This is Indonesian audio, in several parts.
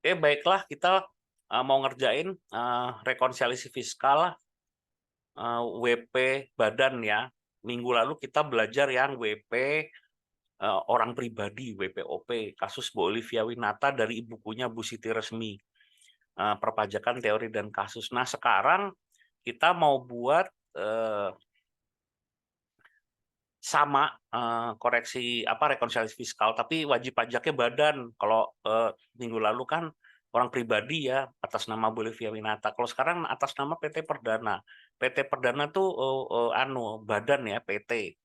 Baiklah, kita mau ngerjain rekonsiliasi fiskal WP badan ya. Minggu lalu kita belajar yang WP orang pribadi, WPOP, kasus Bu Olivia Winata dari bukunya Bu Siti Resmi, Perpajakan Teori dan Kasus. Nah, sekarang kita mau buat sama koreksi rekonsiliasi fiskal, tapi wajib pajaknya badan. Kalau minggu lalu kan orang pribadi ya atas nama Bolivia Winata. Kalau sekarang atas nama PT Perdana. PT Perdana tuh badan ya, PT.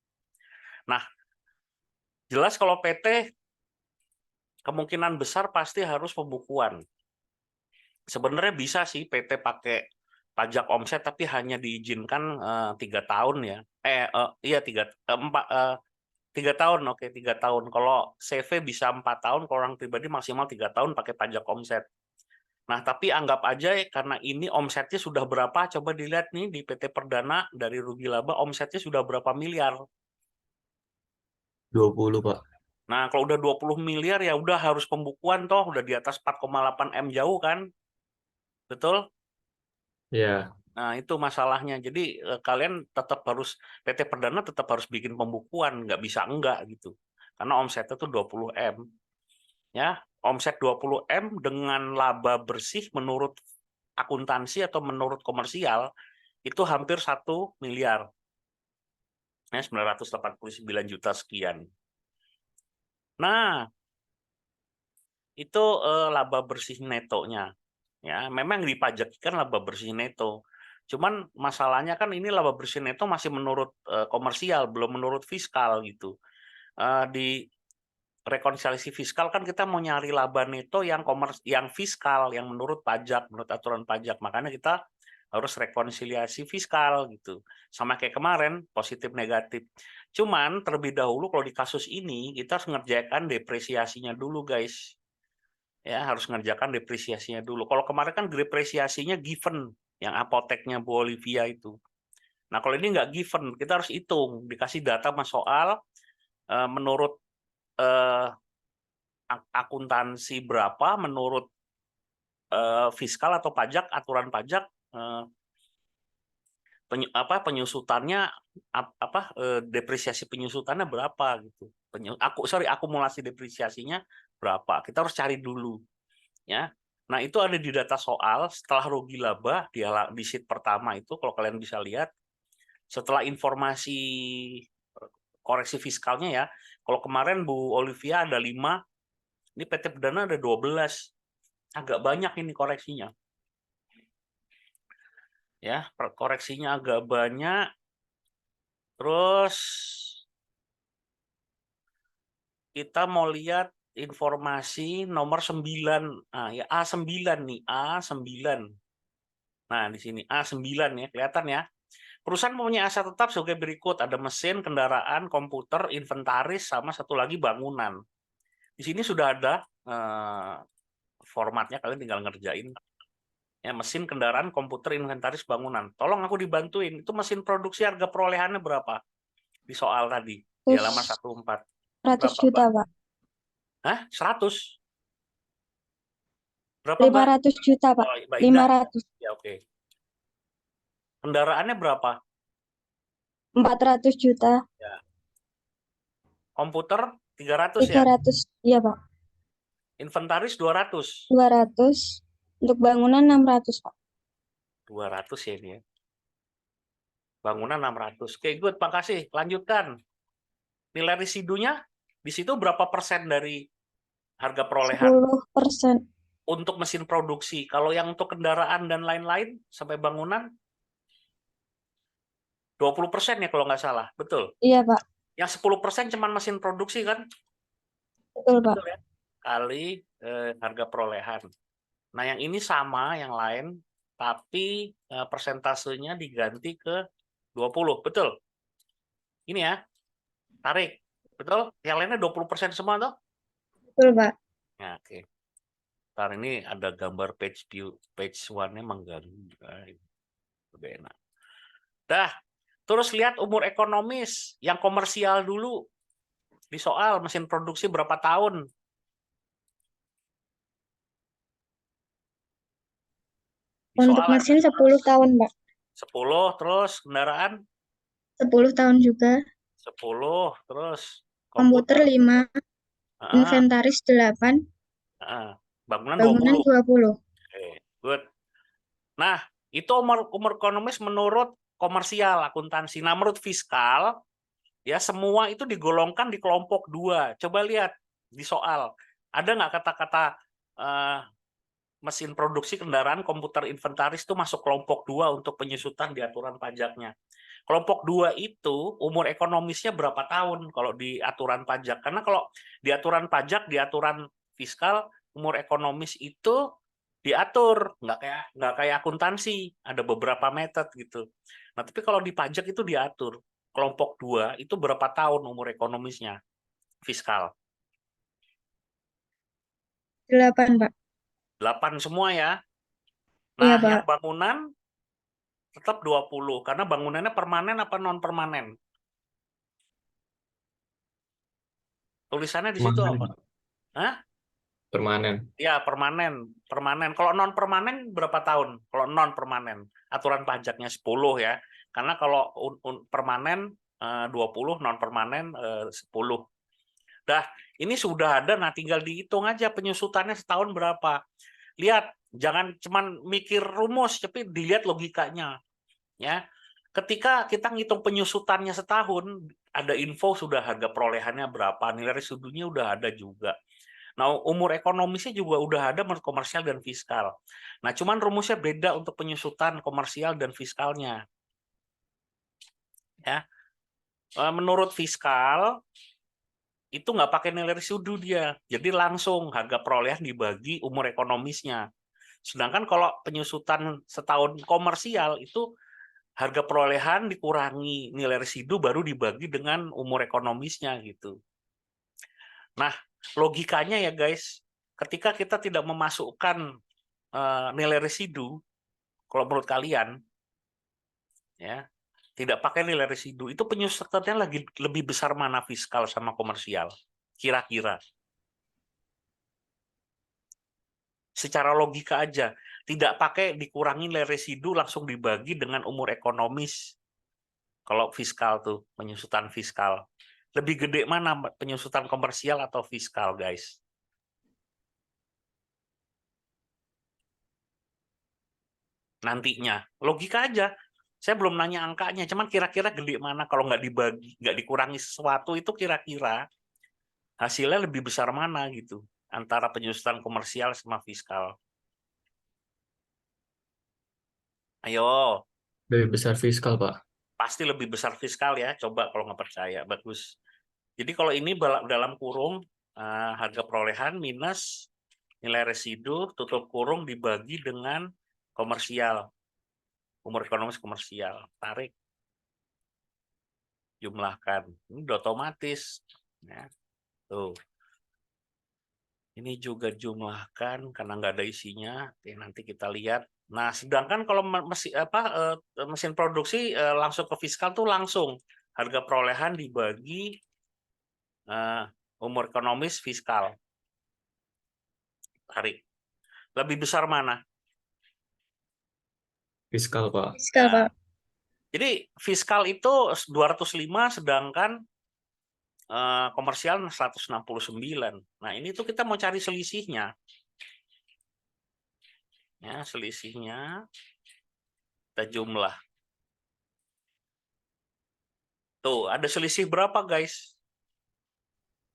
Nah, jelas kalau PT kemungkinan besar pasti harus pembukuan. Sebenarnya bisa sih PT pakai pajak omset, tapi hanya diizinkan 3 tahun ya. Iya 3 tahun, oke 3 tahun. Kalau CV bisa 4 tahun, kalau orang pribadi maksimal 3 tahun pakai pajak omset. Nah, tapi anggap aja karena ini omsetnya sudah berapa, coba dilihat nih di PT Perdana dari rugi laba omsetnya sudah berapa miliar. 20, Pak. Nah, kalau udah 20 miliar ya udah harus pembukuan toh, udah di atas 4,8 M jauh kan. Betul? Ya. Nah, itu masalahnya. Jadi kalian tetap harus PT Perdana tetap harus bikin pembukuan, nggak bisa enggak gitu. Karena omsetnya tuh 20 M. Ya, omset 20 M dengan laba bersih menurut akuntansi atau menurut komersial itu hampir 1 miliar. Ya, 989 juta sekian. Nah, itu laba bersih netonya. Ya, memang dipajakikan laba bersih neto. Cuman masalahnya kan ini laba bersih neto masih menurut komersial, belum menurut fiskal gitu. Di rekonsiliasi fiskal kan kita mau nyari laba neto yang fiskal, yang menurut pajak, menurut aturan pajak. Makanya kita harus rekonsiliasi fiskal gitu. Sama kayak kemarin, positif negatif. Cuman terlebih dahulu kalau di kasus ini kita harus ngerjakan depresiasinya dulu, guys. Ya, harus ngerjakan depresiasinya dulu. Kalau kemarin kan depresiasinya given, yang apoteknya Bu Olivia itu. Nah, kalau ini nggak given, kita harus hitung, dikasih data mas soal menurut akuntansi berapa, menurut fiskal atau pajak, aturan pajak penyusutannya depresiasi penyusutannya berapa gitu. Akumulasi depresiasinya berapa. Kita harus cari dulu ya. Nah, itu ada di data soal setelah rugi laba di sheet pertama itu kalau kalian bisa lihat setelah informasi koreksi fiskalnya ya. Kalau kemarin Bu Olivia ada 5, ini PT Perdana ada 12. Agak banyak ini koreksinya. Ya, koreksinya agak banyak. Terus kita mau lihat informasi nomor 9. Nah, ya A9 nih, A9. Nah, di sini A9 ya, kelihatan ya. Perusahaan mempunyai aset tetap sebagai berikut, ada mesin, kendaraan, komputer, inventaris, sama satu lagi bangunan. Di sini sudah ada formatnya, kalian tinggal ngerjain. Ya, mesin, kendaraan, komputer, inventaris, bangunan. Tolong aku dibantuin, itu mesin produksi harga perolehannya berapa? Di soal tadi, di halaman 14. 100 Berapa, juta, Mbak? Pak. Hah? 100? Berapa, Mbak? 500 juta, Pak. Oh, Mbak Indah? 500. Ya, oke. Kendaraannya berapa? 400 juta. Ya. Komputer 300 ya? 300. Iya, Pak. Inventaris 200. 200. Untuk bangunan 600, Pak. 200 ya ini ya. Bangunan 600. Oke, good. Makasih. Lanjutkan. Nilai residunya di situ berapa persen dari harga perolehan? 10%. Untuk mesin produksi. Kalau yang untuk kendaraan dan lain-lain sampai bangunan 20% ya kalau nggak salah. Betul. Iya, Pak. Yang 10% cuma mesin produksi kan? Betul, Pak. Betul ya. Kali harga perolehan. Nah, yang ini sama yang lain, tapi persentasenya diganti ke 20. Betul? Ini ya, tarik. Betul? Yang lainnya 20% semua tuh? Betul, Pak. Ya, oke. Ntar ini ada gambar page view, page one-nya mengganggu. Lebih enak. Dah, terus lihat umur ekonomis yang komersial dulu. Di soal mesin produksi berapa tahun? Di Untuk soal mesin 10 tahun, Pak. 10, terus kendaraan 10 tahun juga. 10, terus Komputer komputer 5, heeh, inventaris 8, heeh. Bangunan bangunan 20. 20. Oke, good. Nah, itu umur ekonomis menurut komersial akuntansi. Nah, menurut fiskal, ya semua itu digolongkan di kelompok 2. Coba lihat di soal. Ada nggak kata-kata eh, mesin produksi kendaraan komputer inventaris itu masuk kelompok 2 untuk penyusutan di aturan pajaknya. Kelompok 2 itu umur ekonomisnya berapa tahun kalau di aturan pajak? Karena kalau di aturan pajak, di aturan fiskal, umur ekonomis itu diatur, nggak kayak akuntansi, ada beberapa method gitu. Nah, tapi kalau di pajak itu diatur. Kelompok 2 itu berapa tahun umur ekonomisnya fiskal? 8, Pak. 8 semua ya. Iya, Nah, Pak. yang bangunan tetap 20 karena bangunannya permanen apa non permanen? Tulisannya di situ Permanen, apa? Pak. Hah? Permanen. Ya, permanen. Permanen. Kalau non permanen berapa tahun? Kalau non permanen, aturan pajaknya 10 ya. Karena kalau permanen 20, non permanen 10. Dah, ini sudah ada, nah tinggal dihitung aja penyusutannya setahun berapa. Lihat, jangan cuman mikir rumus, tapi dilihat logikanya. Ya, ketika kita ngitung penyusutannya setahun, ada info sudah harga perolehannya berapa, nilai residunya udah ada juga. Nah, umur ekonomisnya juga udah ada menurut komersial dan fiskal. Nah, cuman rumusnya beda untuk penyusutan komersial dan fiskalnya. Ya, menurut fiskal itu nggak pakai nilai residu dia, jadi langsung harga perolehan dibagi umur ekonomisnya. Sedangkan kalau penyusutan setahun komersial itu harga perolehan dikurangi nilai residu baru dibagi dengan umur ekonomisnya gitu. Nah, logikanya ya guys, ketika kita tidak memasukkan nilai residu, kalau menurut kalian, ya tidak pakai nilai residu, itu penyusutannya lagi lebih besar mana fiskal sama komersial? Kira-kira. Secara logika aja, tidak pakai dikurangi nilai residu langsung dibagi dengan umur ekonomis. Kalau fiskal tuh, penyusutan fiskal. Lebih gede mana penyusutan komersial atau fiskal, guys? Nantinya. Logika aja. Saya belum nanya angkanya, cuman kira-kira gede mana kalau nggak dibagi, nggak dikurangi sesuatu itu kira-kira hasilnya lebih besar mana gitu antara penyusutan komersial sama fiskal. Ayo, Lebih besar fiskal, Pak. pasti lebih besar fiskal ya. Coba kalau nggak percaya, bagus. Jadi kalau ini dalam kurung harga perolehan minus nilai residu tutup kurung dibagi dengan komersial, umur ekonomis komersial, tarik, jumlahkan, ini udah otomatis. Ya, tuh. Ini juga jumlahkan karena nggak ada isinya. Oke, nanti kita lihat. Nah, sedangkan kalau mesin produksi langsung ke fiskal tuh langsung harga perolehan dibagi umur ekonomis fiskal. Tarik. Lebih besar mana? Fiskal, Pak. Fiskal, Ya. Pak. Jadi fiskal itu 205 sedangkan komersial 169. Nah, ini tuh kita mau cari selisihnya. Ya, selisihnya kita jumlah. Tuh, ada selisih berapa, guys?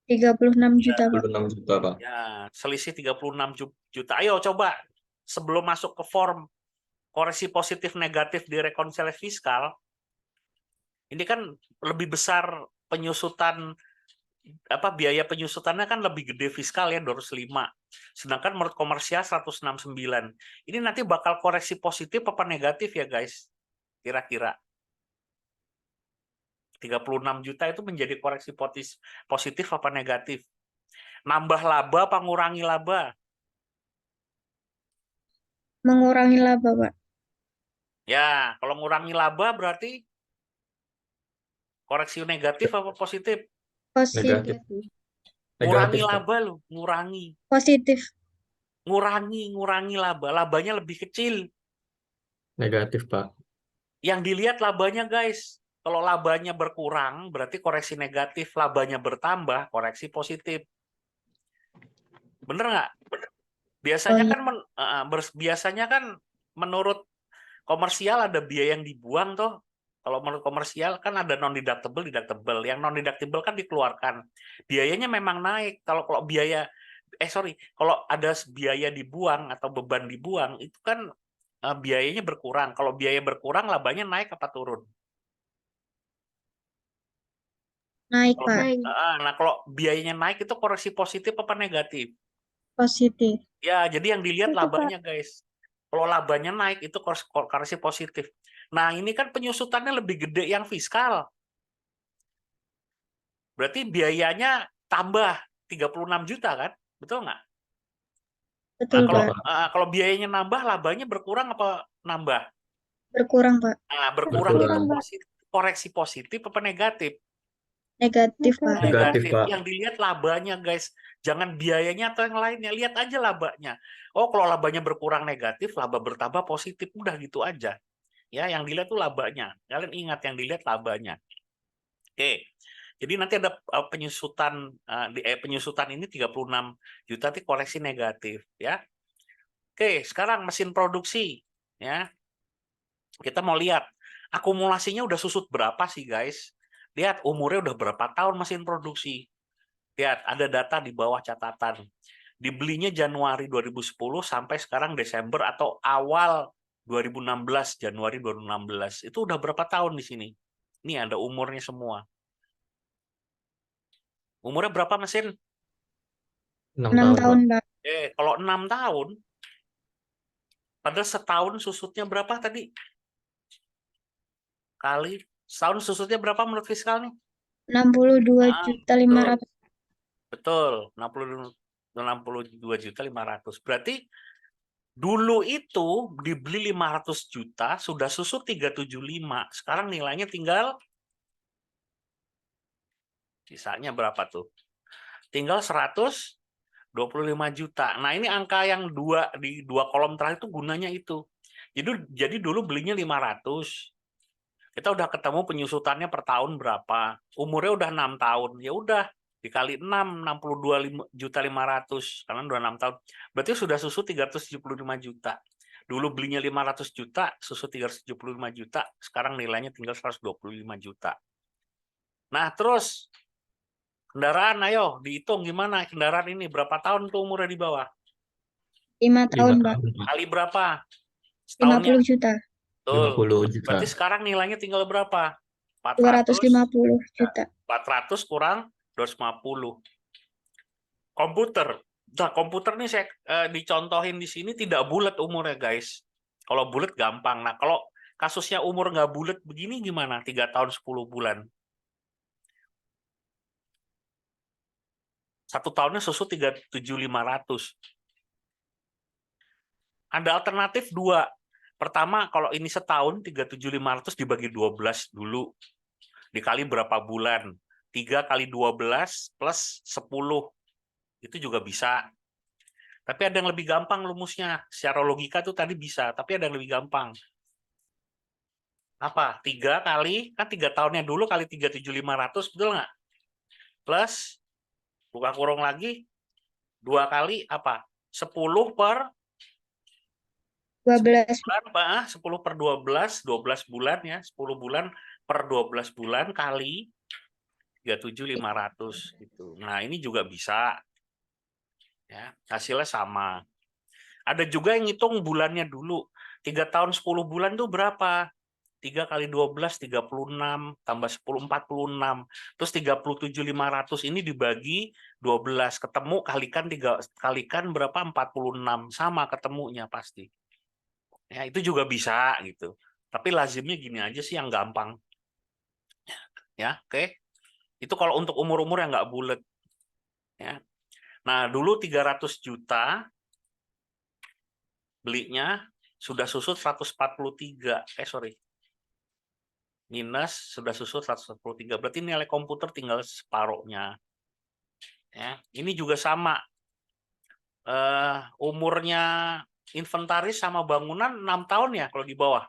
36 juta, Pak. 26 juta, Pak. Ya, selisih 36 juta. Ayo coba sebelum masuk ke form koreksi positif negatif di rekonsiliasi fiskal, ini kan lebih besar penyusutan biaya penyusutannya kan lebih gede fiskal ya 205. Sedangkan menurut komersial 169. Ini nanti bakal koreksi positif apa negatif ya guys? Kira-kira 36 juta itu menjadi koreksi positif apa negatif? Nambah laba apa ngurangi laba? Mengurangi laba, Pak. Ya, kalau ngurangi laba berarti koreksi negatif apa positif? Positif. Negatif. Ngurangi Negatif, Pak. laba loh, ngurangi. Positif. Ngurangi laba. Labanya lebih kecil. Negatif, Pak. Yang dilihat labanya, guys. Kalau labanya berkurang, berarti koreksi negatif. Labanya bertambah, koreksi positif. Bener nggak? Oh Biasanya iya, kan biasanya kan menurut komersial ada biaya yang dibuang tuh. Kalau menurut komersial kan ada non deductible, deductible. Yang non deductible kan dikeluarkan. Biayanya memang naik. Kalau biaya kalau ada biaya dibuang atau beban dibuang itu kan biayanya berkurang. Kalau biaya berkurang labanya naik apa turun? naik Kalau Pak, nah kalau biayanya naik itu koreksi positif apa negatif? positif. Ya, jadi yang dilihat Itu Pak, labanya, guys. Kalau labanya naik itu koreksi positif. Nah, ini kan penyusutannya lebih gede yang fiskal. Berarti biayanya tambah 36 juta kan? Betul nggak? Nah, betul Betul, Pak. Pak. kalau biayanya nambah, labanya berkurang apa nambah? Berkurang Pak, Nah, berkurang itu Berkurang. koreksi positif apa negatif? negatif Pak. Negatif, Negatif. Pak. Yang dilihat labanya, guys. Jangan biayanya atau yang lainnya. Lihat aja labanya. Oh, kalau labanya berkurang negatif, laba bertambah positif. Udah gitu aja. Ya, yang dilihat tuh labanya. Kalian ingat yang dilihat labanya. Oke. Jadi nanti ada penyusutan penyusutan ini 36 juta itu koreksi negatif, ya. Oke, sekarang mesin produksi, ya. Kita mau lihat akumulasinya udah susut berapa sih, guys? Lihat umurnya udah berapa tahun mesin produksi. Lihat, ada data di bawah catatan. Dibelinya Januari 2010 sampai sekarang Desember atau awal 2016, Januari 2016. Itu udah berapa tahun di sini? Ini ada umurnya semua. Umurnya berapa mesin? 6 6 tahun, tahun Pak. Pak, Kalau 6 tahun, padahal setahun susutnya berapa tadi? Kali, setahun susutnya berapa menurut fiskal nih? 62.500.000. Betul, 62.500.000. Berarti dulu itu dibeli 500 juta, sudah susut 375. Sekarang nilainya tinggal sisanya berapa tuh? Tinggal 125 juta. Nah, ini angka yang di dua kolom terakhir itu gunanya itu. Jadi dulu belinya 500. Kita udah ketemu penyusutannya per tahun berapa. Umurnya udah 6 tahun. Ya udah dikali 6, 62.500 karena udah 6 tahun. Berarti sudah susut 375 juta. Dulu belinya 500 juta, susut 375 juta, sekarang nilainya tinggal 125 juta. Nah, terus kendaraan, ayo dihitung gimana kendaraan ini berapa tahun tuh umurnya di bawah? 5 5 tahun Pak, tahun, Pak. Kali berapa? 50 Setahunnya. juta, Betul. 50 juta. Berarti sekarang nilainya tinggal berapa? 250 juta. 400 kurang 250. Komputer. Nah, komputer nih saya dicontohin di sini tidak bulat umurnya, guys. Kalau bulat gampang. Nah, kalau kasusnya umur nggak bulat begini gimana? 3 tahun 10 bulan. 1 tahunnya susut 37.500. Ada alternatif 2. Pertama, kalau ini setahun 37.500 dibagi 12 dulu. Dikali berapa bulan? 3 kali 12 plus 10. Itu juga bisa. Tapi ada yang lebih gampang rumusnya. Secara logika tuh tadi bisa, tapi ada yang lebih gampang. Apa? 3 kali, kan 3 tahunnya dulu kali 37.500, betul nggak? Plus, buka kurung lagi, 2 kali apa? 10 per 12 bulan, Pak. 10 per 12 bulan ya. 10 bulan per 12 bulan kali 37.500 gitu. Nah, ini juga bisa. Ya, hasilnya sama. Ada juga yang ngitung bulannya dulu. 3 tahun 10 bulan tuh berapa? 3 kali 12, 36, tambah 10, 46. Terus 37.500 ini dibagi 12. Ketemu kalikan berapa? 46. Sama ketemunya pasti. Ya, itu juga bisa gitu. Tapi lazimnya gini aja sih yang gampang. Ya, oke. Itu kalau untuk umur-umur yang nggak bulat. Ya. Nah, dulu 300 juta belinya sudah susut 143. Minus sudah susut 143. Berarti nilai komputer tinggal separuhnya. Ya, ini juga sama. Umurnya inventaris sama bangunan 6 tahun ya kalau di bawah.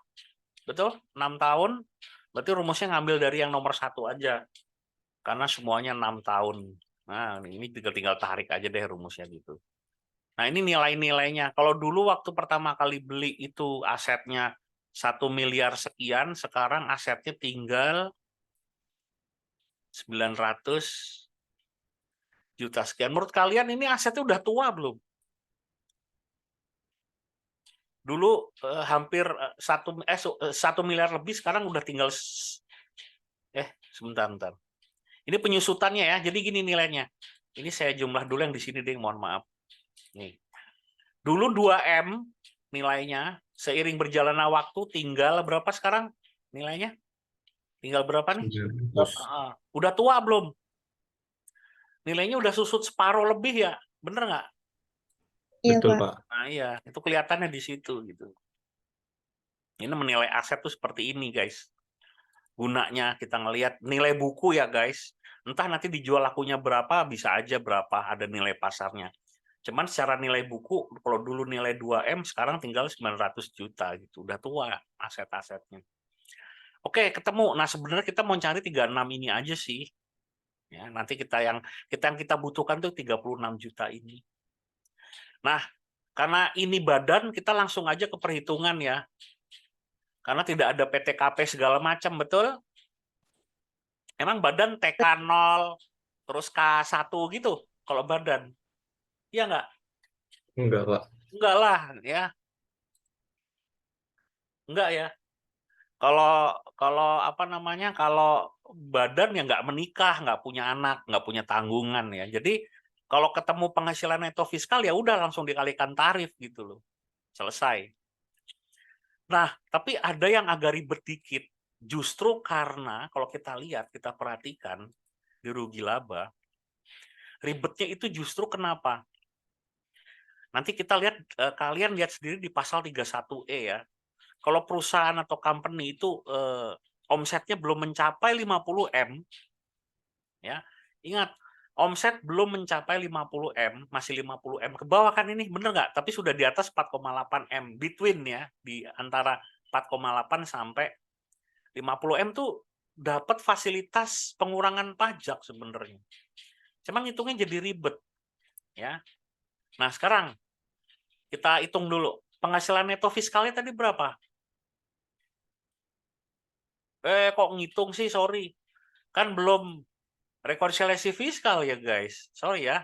Betul? 6 tahun. Berarti rumusnya ngambil dari yang nomor 1 aja. Karena semuanya 6 tahun. Nah, ini tinggal tarik aja deh rumusnya gitu. Nah, ini nilai-nilainya. Kalau dulu waktu pertama kali beli itu asetnya 1 miliar sekian, sekarang asetnya tinggal 900 juta sekian. Menurut kalian ini asetnya udah tua belum? Dulu hampir 1 miliar lebih, sekarang udah tinggal sebentar. Ini penyusutannya ya. Jadi gini nilainya. Ini saya jumlah dulu yang di sini deh, mohon maaf. Nih. Dulu 2M nilainya, seiring berjalannya waktu tinggal berapa sekarang nilainya? Tinggal berapa nih? 900. Udah tua belum? Nilainya udah susut separuh lebih ya, bener nggak? Iya, Betul, Pak. Pak. Nah iya, itu kelihatannya di situ gitu. Ini menilai aset tuh seperti ini guys. Gunanya kita ngelihat nilai buku ya guys. Entah nanti dijual lakunya berapa, bisa aja berapa ada nilai pasarnya. Cuman secara nilai buku, kalau dulu nilai 2M, sekarang tinggal 900 juta gitu. Udah tua aset-asetnya. Oke, ketemu. Nah, sebenarnya kita mau cari 36 ini aja sih. Ya, nanti yang kita butuhkan tuh 36 juta ini. Nah, karena ini badan, kita langsung aja ke perhitungan ya. Karena tidak ada PTKP segala macam, betul? Emang badan TK0, terus K1 gitu, kalau badan. Iya nggak? Enggak, Pak. Enggak lah, ya. Enggak ya. Kalau kalau apa namanya, kalau badan yang nggak menikah, nggak punya anak, nggak punya tanggungan ya. Jadi kalau ketemu penghasilan neto fiskal ya udah langsung dikalikan tarif gitu loh. Selesai. Nah, tapi ada yang agak ribet dikit. Justru karena kalau kita lihat, kita perhatikan di rugi laba, ribetnya itu justru kenapa? Nanti kita lihat, kalian lihat sendiri di pasal 31E ya. Kalau perusahaan atau company itu omsetnya belum mencapai 50M, ya ingat, omset belum mencapai 50M, masih 50M ke bawah kan ini, bener nggak? Tapi sudah di atas 4,8M, between ya, di antara 4,8 sampai 50M tuh dapat fasilitas pengurangan pajak sebenarnya. Cuman hitungnya jadi ribet. Ya. Nah sekarang kita hitung dulu. Penghasilan neto fiskalnya tadi berapa? Kok ngitung sih, sorry. Kan belum rekonsiliasi fiskal ya guys. Sorry ya.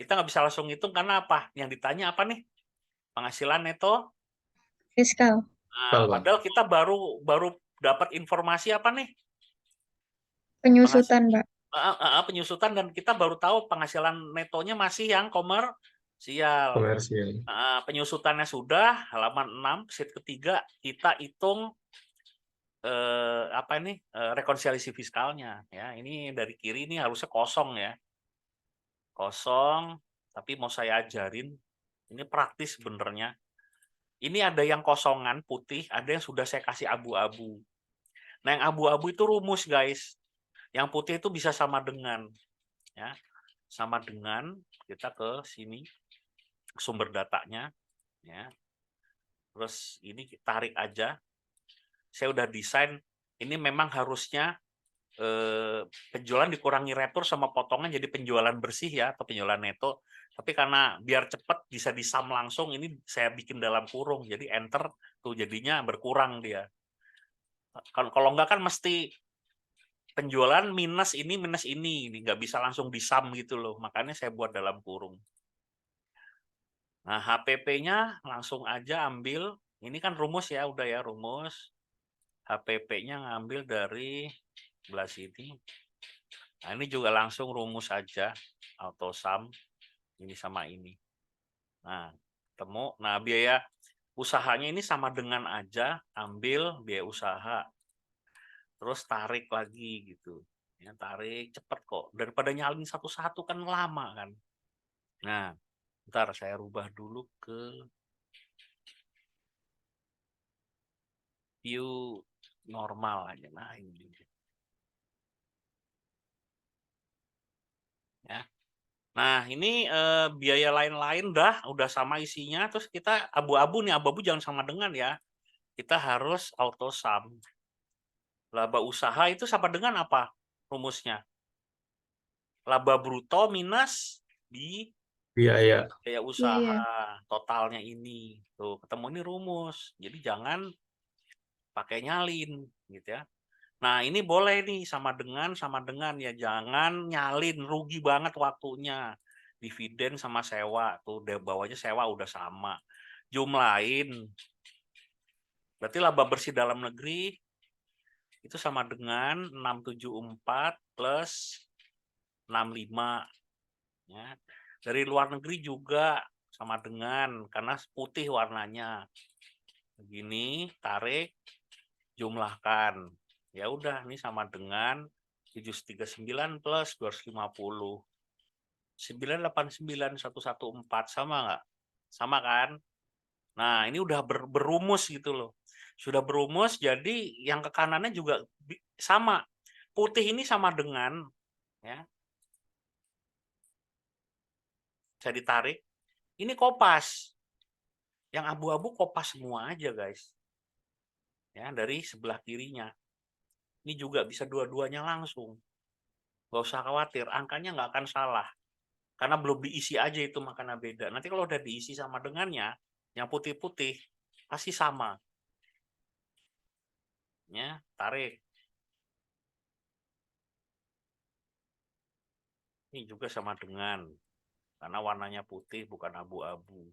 Kita nggak bisa langsung ngitung karena apa? Yang ditanya apa nih? Penghasilan neto Fiskal. Nah, Pak. padahal kita baru dapat informasi apa nih? Penyusutan, Pak. Penyusutan, dan kita baru tahu penghasilan netonya masih yang komersial. Komersial. Penyusutannya sudah halaman 6 sheet ketiga, kita hitung apa ini rekonsiliasi fiskalnya ya. Ini dari kiri ini harusnya kosong ya. Kosong, tapi mau saya ajarin ini praktis sebenarnya. Ini ada yang kosongan putih, ada yang sudah saya kasih abu-abu. Nah, yang abu-abu itu rumus, guys. Yang putih itu bisa sama dengan ya. Sama dengan, kita ke sini sumber datanya ya. Terus ini tarik aja. Saya udah desain, ini memang harusnya penjualan dikurangi retur sama potongan jadi penjualan bersih ya, atau penjualan neto. Tapi karena biar cepat bisa disam langsung, ini saya bikin dalam kurung. Jadi enter tuh jadinya berkurang dia. Kalau enggak kan mesti penjualan minus ini nggak bisa langsung disam gitu loh. Makanya saya buat dalam kurung. Nah, HPP-nya langsung aja ambil. Ini kan rumus ya, udah ya rumus. HPP-nya ngambil dari sebelah sini. Nah, ini juga langsung rumus aja, auto sum, ini sama ini. Nah, ketemu. Nah, biaya usahanya ini sama dengan aja, ambil biaya usaha. Terus tarik lagi gitu. Ya, tarik cepet kok. Daripada nyalin satu-satu kan lama kan. Nah, ntar saya rubah dulu ke view normal aja. Nah, ini. Ya. Nah, ini biaya lain-lain udah sama isinya, terus kita abu-abu nih, abu-abu jangan sama dengan ya. Kita harus auto sum. Laba usaha itu sama dengan apa rumusnya? Laba bruto minus Biaya. biaya usaha totalnya ini. Tuh, ketemu ini rumus. Jadi jangan pakai nyalin gitu ya. Nah, ini boleh nih sama dengan ya, jangan nyalin, rugi banget waktunya. Dividen sama sewa tuh udah bawahnya sewa udah sama. Jumlahin. Berarti laba bersih dalam negeri itu sama dengan 674 plus 65 ya. Dari luar negeri juga sama dengan karena putih warnanya. Begini, tarik, jumlahkan. Ya udah, ini sama dengan 739 plus 250. 989 114 sama nggak? Sama kan? Nah, ini udah berumus gitu loh. Sudah berumus, jadi yang ke kanannya juga sama. Putih ini sama dengan, ya, saya ditarik. Ini kopas. Yang abu-abu kopas semua aja, guys. Ya, dari sebelah kirinya. Ini juga bisa dua-duanya langsung. Nggak usah khawatir, angkanya nggak akan salah. Karena belum diisi aja itu makanya beda. Nanti kalau udah diisi sama dengannya, yang putih-putih, pasti sama. Ya, tarik. Ini juga sama dengan. Karena warnanya putih, bukan abu-abu.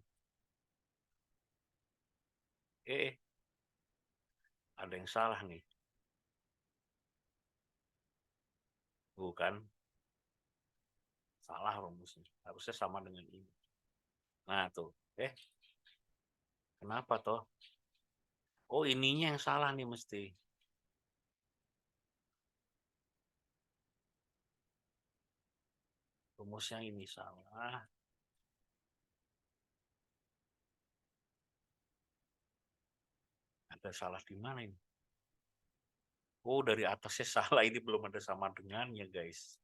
Ada yang salah nih. Bukan. Salah rumusnya. Harusnya sama dengan ini. Nah, tuh. Kenapa toh? Oh, ininya yang salah nih mesti. Rumusnya ini salah. Ada salah di mana ini? Oh, dari atasnya salah. Ini belum ada sama dengannya, guys.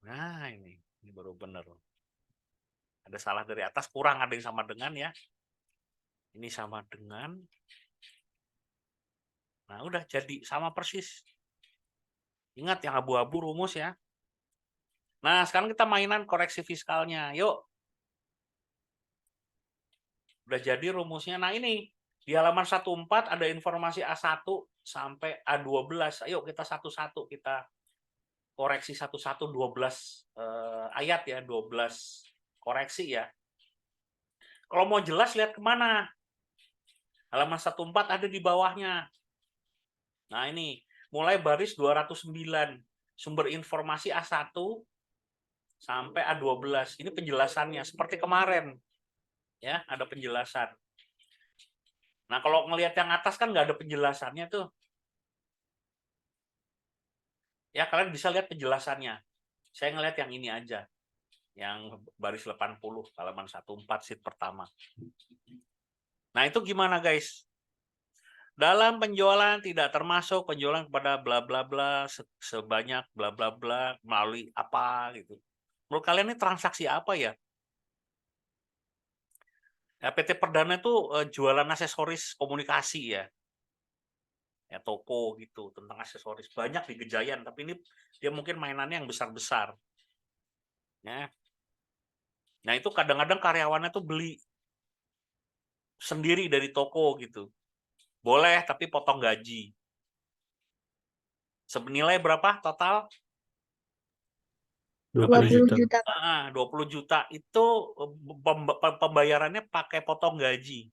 Nah, ini baru benar. Ada salah dari atas, kurang ada yang sama dengan ya. Ini sama dengan. Nah, udah jadi sama persis. Ingat yang abu-abu rumus ya. Nah, sekarang kita mainan koreksi fiskalnya. Yuk. Udah jadi rumusnya. Nah, ini di halaman 14 ada informasi A1 sampai A12. Ayo kita satu-satu kita koreksi satu-satu 12 ayat ya, 12 koreksi ya. Kalau mau jelas lihat kemana? Halaman 14 ada di bawahnya. Nah, ini mulai baris 209. Sumber informasi A1 sampai A12. Ini penjelasannya seperti kemarin. Ya, ada penjelasan. Nah, kalau ngelihat yang atas kan nggak ada penjelasannya tuh. Ya, kalian bisa lihat penjelasannya. Saya ngelihat yang ini aja. Yang baris 80, halaman 14 sheet pertama. Nah, itu gimana, guys? Dalam penjualan tidak termasuk penjualan kepada bla bla bla sebanyak bla bla bla melalui apa gitu. Menurut kalian ini transaksi apa ya? Ya, PT Perdana itu jualan aksesoris komunikasi ya. Ya toko gitu tentang aksesoris banyak di Gejayan, tapi ini dia mungkin mainannya yang besar-besar. Ya. Nah, itu kadang-kadang karyawannya tuh beli sendiri dari toko gitu. Boleh tapi potong gaji. Senilai berapa total? 20 20 juta. juta, Pak. 20 juta itu pembayarannya pakai potong gaji.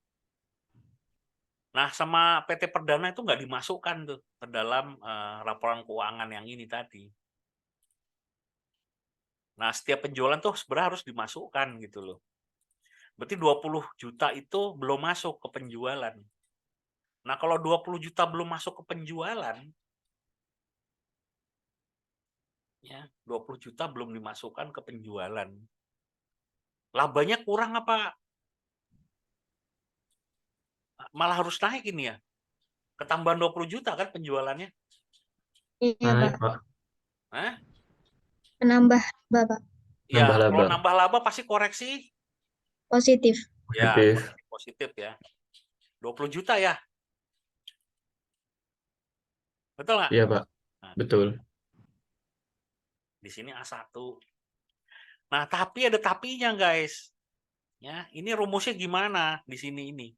Nah, sama PT Perdana itu nggak dimasukkan tuh ke dalam laporan keuangan yang ini tadi. Nah, setiap penjualan tuh sebenarnya harus dimasukkan gitu loh. Berarti 20 juta itu belum masuk ke penjualan. Nah, kalau 20 juta belum masuk ke penjualan, ya 20 juta belum dimasukkan ke penjualan. Labanya kurang apa? Malah harus naik ini ya. Ketambahan 20 juta kan penjualannya. Iya, Naik, Pak. Pak. Hah? Menambah, Bapak. Ya, Nambah kalau laba. nambah laba pasti koreksi Positif. ya, Positif. koreksi positif ya. 20 juta ya. Betul nggak? Iya, Pak. Nah, Betul. di sini A1. Nah, tapi ada tapinya, guys. Ya, ini rumusnya gimana di sini ini?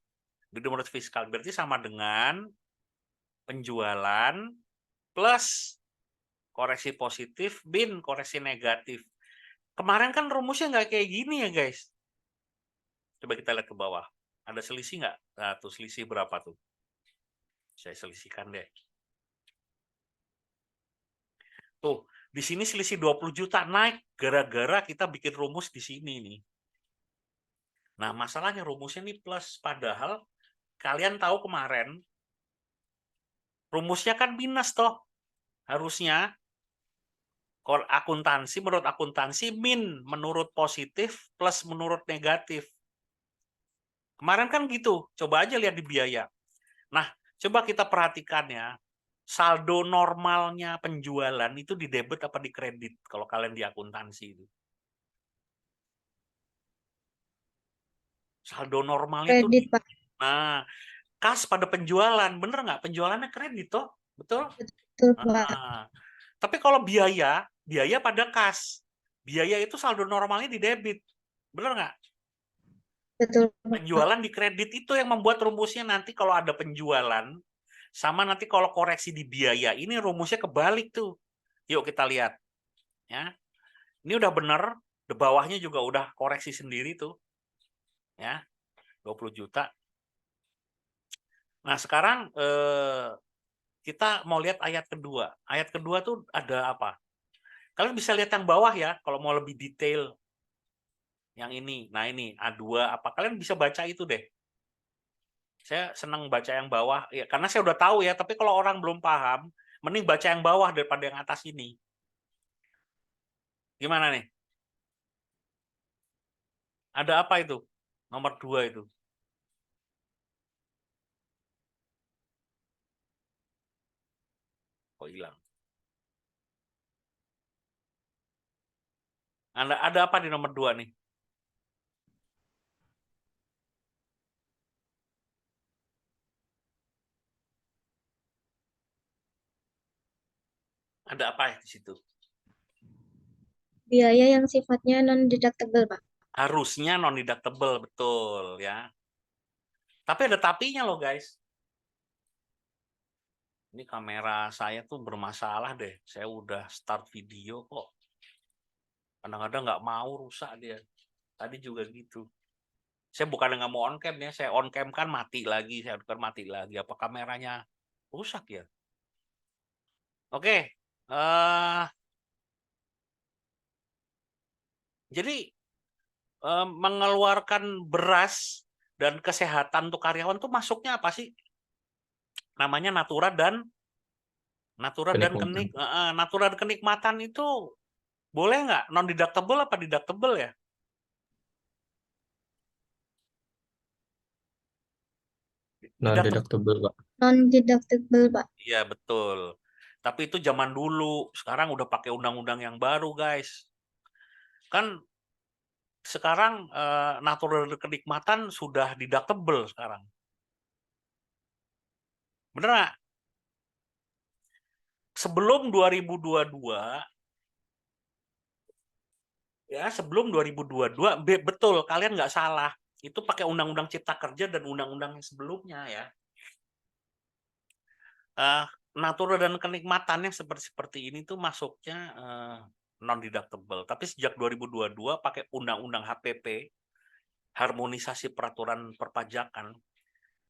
Di menurut fiskal berarti sama dengan penjualan plus koreksi positif bin koreksi negatif. Kemarin kan rumusnya nggak kayak gini ya, guys. Coba kita lihat ke bawah. Ada selisih nggak? Nah, tuh selisih berapa tuh? Saya selisihkan deh. Tuh, di sini selisih 20 juta naik gara-gara kita bikin rumus di sini nih. Nah, masalahnya rumusnya nih plus. Padahal kalian tahu kemarin rumusnya kan minus toh. Harusnya akuntansi menurut akuntansi min menurut positif plus menurut negatif. Kemarin kan gitu. Coba aja lihat di biaya. Nah, coba kita perhatikan ya. Saldo normalnya penjualan itu di debit apa di kredit kalau kalian di akuntansi itu. Saldo normal itu Kredit, Pak. nah, kas pada penjualan, bener nggak? Penjualannya kredit toh, betul? Betul, Pak. Nah, tapi kalau biaya pada kas. Biaya itu saldo normalnya di debit, bener nggak? Betul, Pak. Penjualan di kredit itu yang membuat rumusnya nanti kalau ada penjualan, sama nanti kalau koreksi di biaya, ini rumusnya kebalik tuh. Yuk kita lihat. Ya, ini udah bener, di bawahnya juga udah koreksi sendiri tuh. Ya, 20 juta. Nah, sekarang kita mau lihat ayat kedua. Ayat kedua tuh ada apa? Kalian bisa lihat yang bawah ya, kalau mau lebih detail. Yang ini, nah ini A2 apa? Kalian bisa baca itu deh. Saya senang baca yang bawah, ya karena saya udah tahu ya. Tapi kalau orang belum paham, mending baca yang bawah daripada yang atas ini. Gimana nih? Ada apa itu? Nomor 2 itu. Kok hilang? Ada apa di nomor 2 nih? Ada apa di situ? Biaya yang sifatnya non-deductible, Pak. Harusnya non deductible, betul ya. Tapi ada tapinya loh, guys. Ini kamera saya tuh bermasalah deh. Saya udah start video kok. Kadang-kadang nggak mau, rusak dia. Tadi juga gitu. Saya bukan nggak mau on cam ya. Saya on cam kan mati lagi. Saya on cam mati lagi. Apa kameranya rusak ya? Oke. Jadi mengeluarkan beras dan kesehatan untuk karyawan tuh masuknya apa sih? Namanya natura dan Kenikmatan. natura dan kenikmatan itu boleh nggak non deductible apa deductible ya? Non-deductible, Pak. Non-deductible, Pak. Iya betul. Tapi itu zaman dulu. Sekarang udah pakai undang-undang yang baru, guys. Kan sekarang natural kenikmatan sudah deductible sekarang. Bener nggak? Sebelum 2022 ya, sebelum 2022 betul kalian nggak salah. Itu pakai undang-undang cipta kerja dan undang-undang yang sebelumnya ya. Natura dan kenikmatannya seperti ini tuh masuknya non deductible. Tapi sejak 2022 pakai undang-undang HPP, harmonisasi peraturan perpajakan,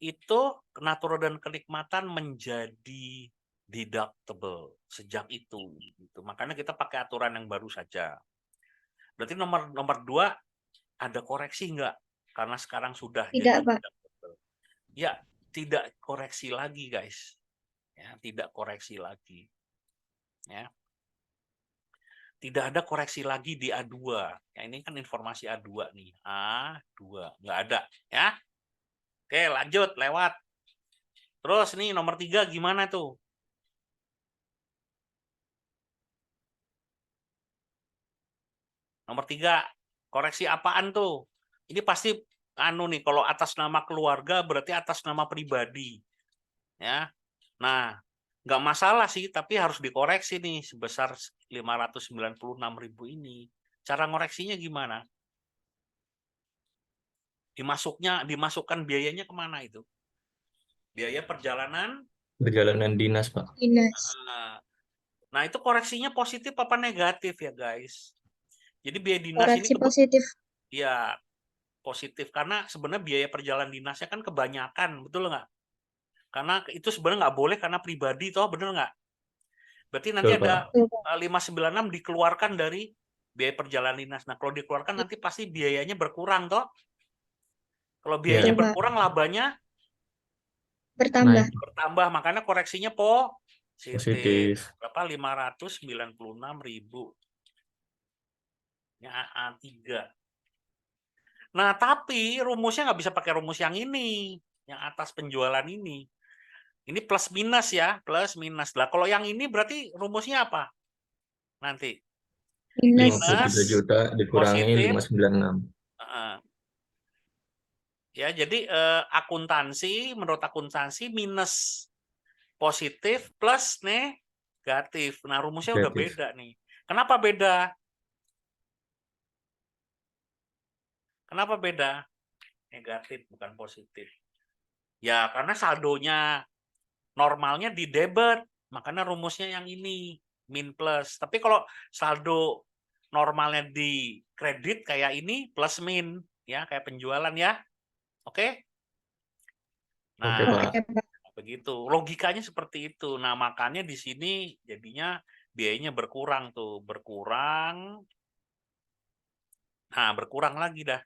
itu natura dan kenikmatan menjadi deductible sejak itu. Gitu. Makanya kita pakai aturan yang baru saja. Berarti nomor 2 ada koreksi nggak? Karena sekarang sudah Tidak, jadi Pak. deductible. Ya, tidak koreksi lagi, guys. Ya, tidak koreksi lagi. Ya. Tidak ada koreksi lagi di A2. Ya, ini kan informasi A2 nih. A2, nggak ada. Ya. Oke, lanjut, lewat. Terus nih nomor 3 gimana tuh? Nomor 3, koreksi apaan tuh? Ini pasti anu nih, kalau atas nama keluarga berarti atas nama pribadi. Ya. Nah, nggak masalah sih, tapi harus dikoreksi nih sebesar 596.000 ini. Cara ngoreksinya gimana? Dimasukkan biayanya kemana itu? Biaya perjalanan. Perjalanan dinas, Pak. Dinas. Nah, itu koreksinya positif apa negatif ya, guys? Jadi biaya dinas ini Koreksi positif. ya positif karena sebenarnya biaya perjalanan dinasnya kan kebanyakan, betul nggak? Karena itu sebenarnya nggak boleh karena pribadi, toh bener nggak? Berarti nanti Betul, ada Pak. Betul, Pak. 596 dikeluarkan dari biaya perjalanan dinas. Nah, kalau dikeluarkan nanti pasti biayanya berkurang, toh. Kalau biayanya Ya, Betul, Pak. berkurang, labanya Bertambah. naik, Pak. bertambah, makanya koreksinya positif. Positif. Berapa? 596.000. Ya, A3. Nah, tapi rumusnya nggak bisa pakai rumus yang ini, yang atas penjualan ini. Ini plus minus ya, plus minus. Lah, kalau yang ini berarti rumusnya apa? Nanti. Minus. 53 Minus, juta dikurangi positif. 596. Ya, jadi menurut akuntansi minus positif plus negatif. Nah, rumusnya udah Negatif. beda nih. Kenapa beda? Kenapa beda? Negatif bukan positif. Ya, karena saldonya normalnya di debit, makanya rumusnya yang ini, min plus. Tapi kalau saldo normalnya di kredit kayak ini plus min, ya kayak penjualan ya. Oke? Oke, Nah, Pak. Oke, Pak. begitu. Logikanya seperti itu. Nah, makanya di sini jadinya biayanya berkurang tuh, berkurang. Nah, berkurang lagi dah.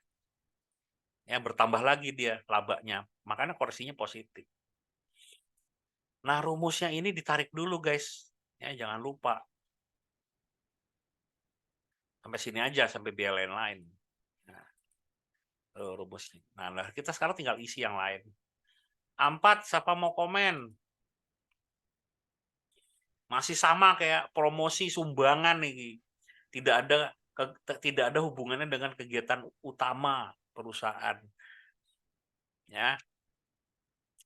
Ya, bertambah lagi dia labanya. Makanya koreksinya positif. Nah, rumusnya ini ditarik dulu, guys. Ya, jangan lupa. Sampai sini aja, sampai biaya lain-lain. Nah, rumusnya. Nah, kita sekarang tinggal isi yang lain. 4, siapa mau komen? Masih sama kayak promosi sumbangan nih. Tidak ada hubungannya dengan kegiatan utama perusahaan. Ya.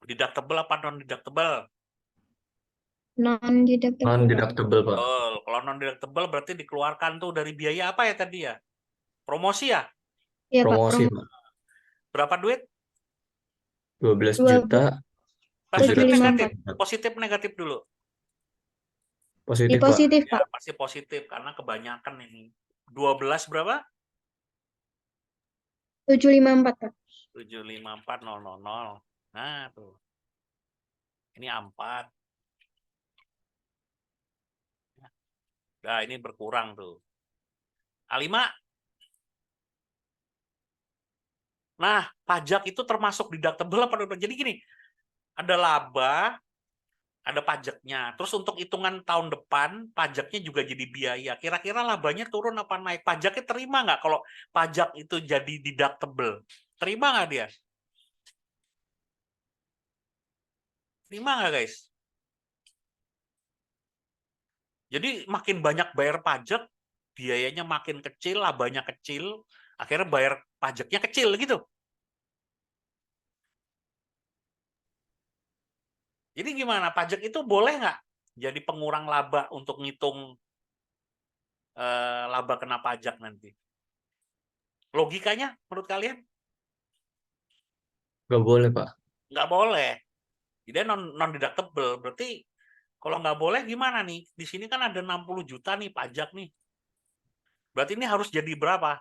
Deductible apa non deductible? Non-deductible, Pak. Non-deductible, Pak. Kalau non deductible berarti dikeluarkan tuh dari biaya apa ya tadi ya? Promosi ya? Iya, Pak. Promosi, Pak. Berapa duit? 12 juta Positif 754. negatif? Positif negatif dulu. Di positif, Pak. positif, Ya, Pak. pasti positif karena kebanyakan ini. 12 berapa? 754, Pak. 754.000. Nah, tuh. Ini 4. Nah, ini berkurang tuh. A5. Nah, pajak itu termasuk deductible apa? Jadi gini, ada laba, ada pajaknya. Terus untuk hitungan tahun depan, pajaknya juga jadi biaya. Kira-kira labanya turun apa naik? Pajaknya terima nggak kalau pajak itu jadi deductible? Terima nggak dia? Terima nggak, guys? Jadi makin banyak bayar pajak, biayanya makin kecil, labanya kecil, akhirnya bayar pajaknya kecil gitu. Jadi gimana? Pajak itu boleh nggak jadi pengurang laba untuk ngitung laba kena pajak nanti? Logikanya menurut kalian? Nggak boleh, Pak. Nggak boleh. Jadi non deductible. Berarti kalau nggak boleh gimana nih? Di sini kan ada 60 juta nih pajak nih. Berarti ini harus jadi berapa?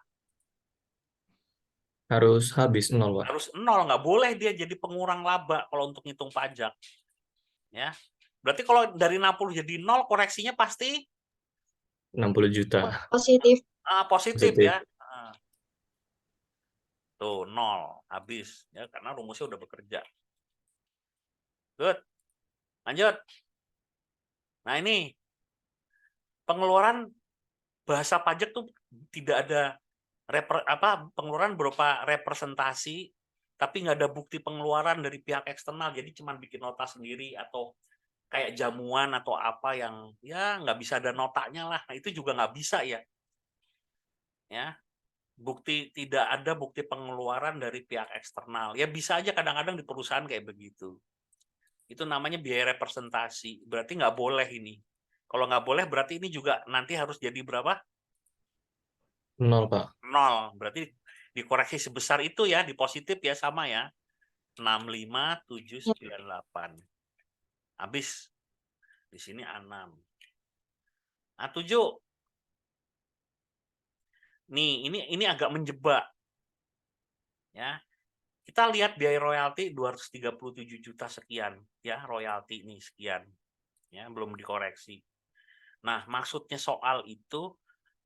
Harus habis 0, Pak. Harus 0. Nggak boleh dia jadi pengurang laba kalau untuk ngitung pajak. Ya. Berarti kalau dari 60 jadi 0, koreksinya pasti 60 juta. Positif. Positif Positif. ya. Tuh 0 habis ya karena rumusnya udah bekerja. Good. Lanjut. Nah, ini pengeluaran bahasa pajak tuh tidak ada pengeluaran berupa representasi tapi nggak ada bukti pengeluaran dari pihak eksternal, jadi cuma bikin nota sendiri atau kayak jamuan atau apa yang ya nggak bisa ada notanya lah. Nah, itu juga nggak bisa ya. Ya, tidak ada bukti pengeluaran dari pihak eksternal. Ya bisa aja kadang-kadang di perusahaan kayak begitu. Itu namanya biaya representasi. Berarti nggak boleh ini. Kalau nggak boleh berarti ini juga nanti harus jadi berapa? 0, Pak. 0. Berarti dikoreksi sebesar itu ya, di positif ya sama ya. 65798. Habis. Di sini A6. A7. Nih, ini agak menjebak. Ya. Kita lihat biaya royalti 237 juta sekian, ya, royalti ini sekian. Ya, belum dikoreksi. Nah, maksudnya soal itu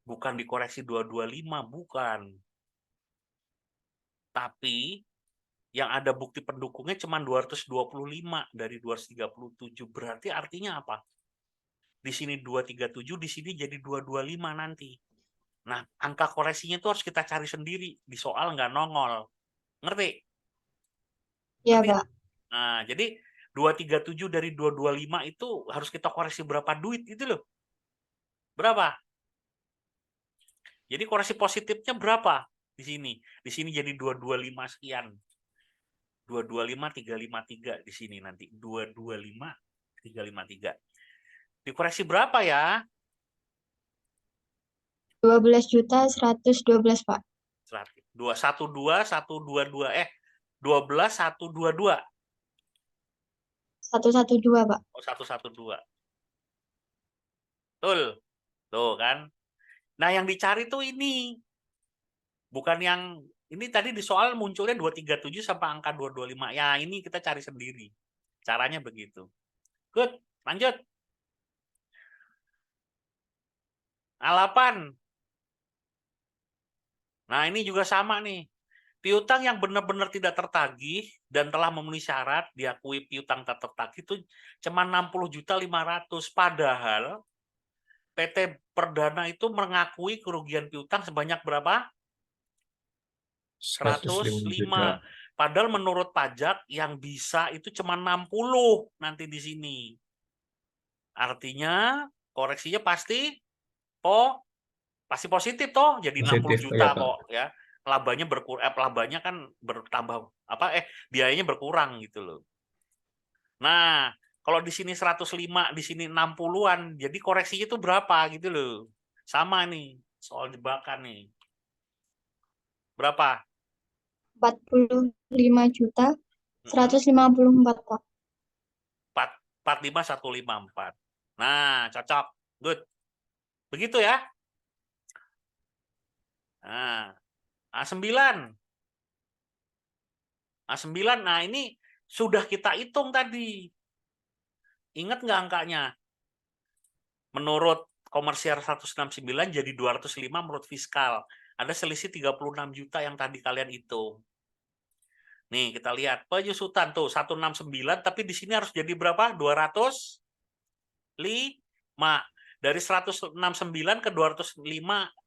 bukan dikoreksi 225, bukan. Tapi yang ada bukti pendukungnya cuma 225 dari 237. Berarti artinya apa? Di sini 237, di sini jadi 225 nanti. Nah, angka koreksinya itu harus kita cari sendiri. Di soal nggak nongol. Ngerti? Iya, Ngerti? Pak. Nah, jadi 237 dari 225 itu harus kita koreksi berapa duit itu loh. Berapa? Jadi koreksi positifnya berapa di sini? Di sini jadi 225 sekian. 225 353 di sini nanti. 225 353. Dikoreksi berapa ya? 12.112, Pak. 212 122 12 122. 112, Pak. Oh, 112. Betul. Tuh kan. Nah, yang dicari tuh ini. Bukan yang ini tadi di soal munculnya 237 sampai angka 225. Ya, ini kita cari sendiri. Caranya begitu. Good, lanjut. A8. Nah, ini juga sama nih. Piutang yang benar-benar tidak tertagih dan telah memenuhi syarat diakui piutang tak tertagih itu cuma 60.500.000. Padahal PT Perdana itu mengakui kerugian piutang sebanyak berapa? 105 105. juta. Padahal menurut pajak yang bisa itu cuma 60 nanti di sini. Artinya koreksinya pasti positif toh, jadi 60 Positif, juta ya, Pak. kok ya. Labanya berkurang, labanya kan bertambah biayanya berkurang gitu loh. Nah, kalau di sini 105, di sini 60-an, jadi koreksinya itu berapa gitu loh. Sama nih, soal jebakan nih. Berapa? 45.154, Pak. 45154. Nah, cocok. Good. Begitu ya. Nah, A9. A9, nah ini sudah kita hitung tadi. Ingat nggak angkanya? Menurut komersial 169 jadi 205 menurut fiskal. Ada selisih 36 juta yang tadi kalian hitung. Nih, kita lihat. Penyusutan tuh 169, tapi di sini harus jadi berapa? 205. Dari 169 ke 205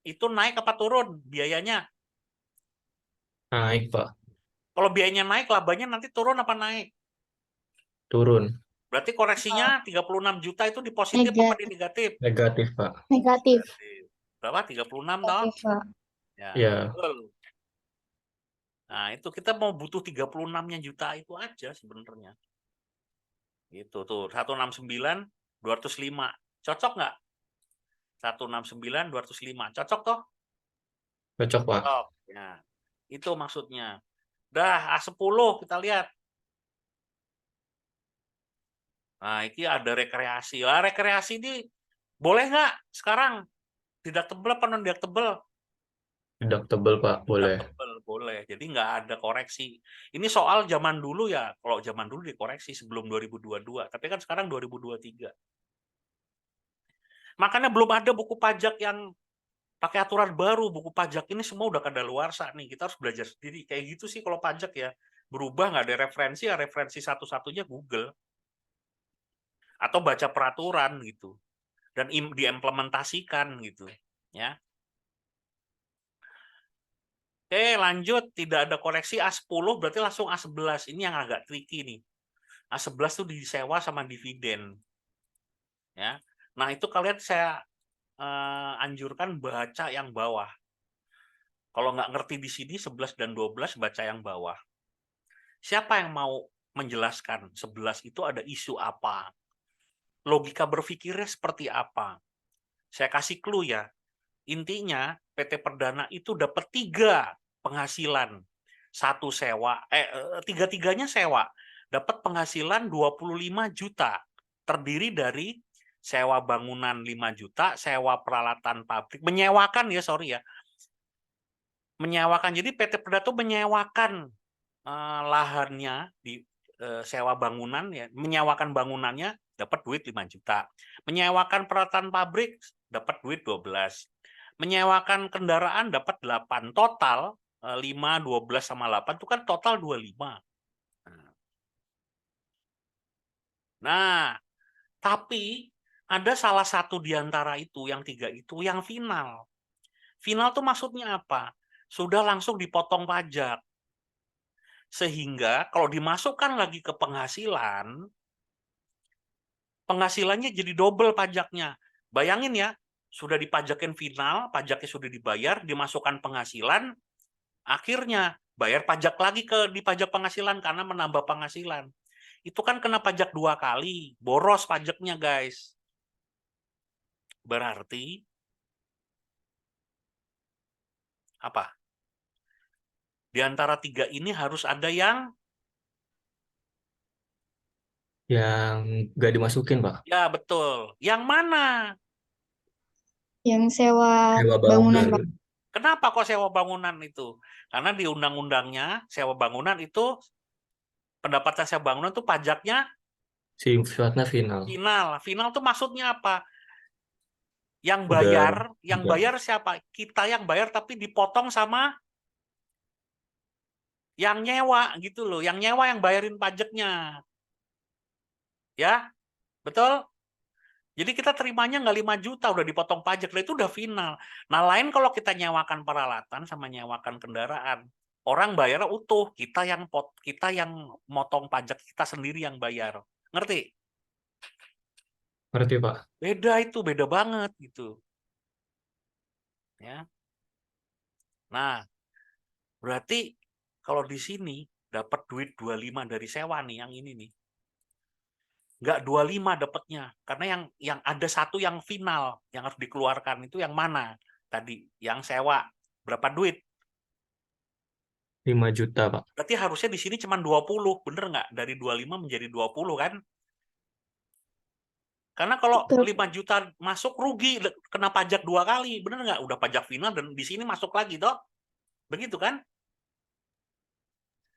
itu naik apa turun biayanya? Naik, Pak. Kalau biayanya naik, labanya nanti turun apa naik? Turun. Berarti koreksinya 36 juta itu di positif apa di negatif? Negatif, Pak. Negatif. Berapa? 36 toh? Negatif, Pak. Ya, Ya. betul. Nah, itu kita mau butuh 36-nya juta itu aja sebenarnya. Itu tuh 169 205. Cocok nggak? 169 205. Cocok toh? Cocok, Pak. Cocok. Ya. Itu maksudnya. Dah A10 kita lihat. Nah, ini ada rekreasi. Lah, rekreasi ini boleh nggak sekarang? Deductible apa non deductible? Deductible, Pak. Boleh. Deductible, boleh. Jadi nggak ada koreksi. Ini soal zaman dulu ya. Kalau zaman dulu dikoreksi sebelum 2022. Tapi kan sekarang 2023. Makanya belum ada buku pajak yang pakai aturan baru. Buku pajak ini semua udah kadaluarsa nih. Kita harus belajar sendiri. Kayak gitu sih kalau pajak ya. Berubah nggak ada referensi, ya referensi satu-satunya Google. Atau baca peraturan gitu. Dan diimplementasikan gitu. Ya. Oke, lanjut. Tidak ada koreksi A10, berarti langsung A11. Ini yang agak tricky nih. A11 tuh disewa sama dividen. Ya. Nah, itu kalian saya anjurkan baca yang bawah. Kalau nggak ngerti di sini 11 dan 12 baca yang bawah. Siapa yang mau menjelaskan 11 itu ada isu apa? Logika berpikirnya seperti apa? Saya kasih clue ya. Intinya PT Perdana itu dapat 3 penghasilan. Satu sewa, tiga-tiganya sewa. Dapat penghasilan 25 juta. Terdiri dari sewa bangunan 5 juta, sewa peralatan pabrik, menyewakan ya, sorry ya. Menyewakan. Jadi PT Perdana itu menyewakan lahannya di sewa bangunan ya, menyewakan bangunannya dapat duit 5 juta. Menyewakan peralatan pabrik dapat duit 12. Menyewakan kendaraan dapat 8. Total 5, 12 sama 8 itu kan total 25. Nah, tapi ada salah satu di antara itu, yang 3 itu, yang final. Final tuh maksudnya apa? Sudah langsung dipotong pajak. Sehingga kalau dimasukkan lagi ke penghasilan, penghasilannya jadi double pajaknya. Bayangin ya, sudah dipajakin final, pajaknya sudah dibayar, dimasukkan penghasilan, akhirnya bayar pajak lagi di pajak penghasilan karena menambah penghasilan. Itu kan kena pajak 2 kali, boros pajaknya guys. Berarti apa? Di antara 3 ini harus ada yang nggak dimasukin, Pak. ya betul. Yang mana? Yang sewa Sewa bangunan, bangunan. Pak. Kenapa kok sewa bangunan itu? Karena di undang-undangnya sewa bangunan itu, pendapatan sewa bangunan itu pajaknya Sifatnya final. final. Final tuh maksudnya apa? Yang Udah bayar siapa? Kita yang bayar tapi dipotong sama yang nyewa gitu loh. Yang nyewa yang bayarin pajaknya. Ya, betul? Jadi kita terimanya nggak 5 juta, udah dipotong pajak. Itu udah final. Nah, lain kalau kita nyewakan peralatan sama nyewakan kendaraan. Orang bayar utuh, kita yang motong pajak, kita sendiri yang bayar. Ngerti? ngerti, Pak. Beda itu, beda banget gitu. Ya. Nah, berarti kalau di sini dapat duit 25 dari sewa nih, yang ini nih. Nggak 25 dapatnya. Karena yang ada satu yang final, yang harus dikeluarkan itu yang mana? Tadi, yang sewa. Berapa duit? 5 juta, Pak. Berarti harusnya di sini cuma 20, bener nggak? Dari 25 menjadi 20 kan? Karena kalau Betul. 5 juta masuk rugi, kena pajak 2 kali, bener nggak? Udah pajak final dan di sini masuk lagi, toh? Begitu kan?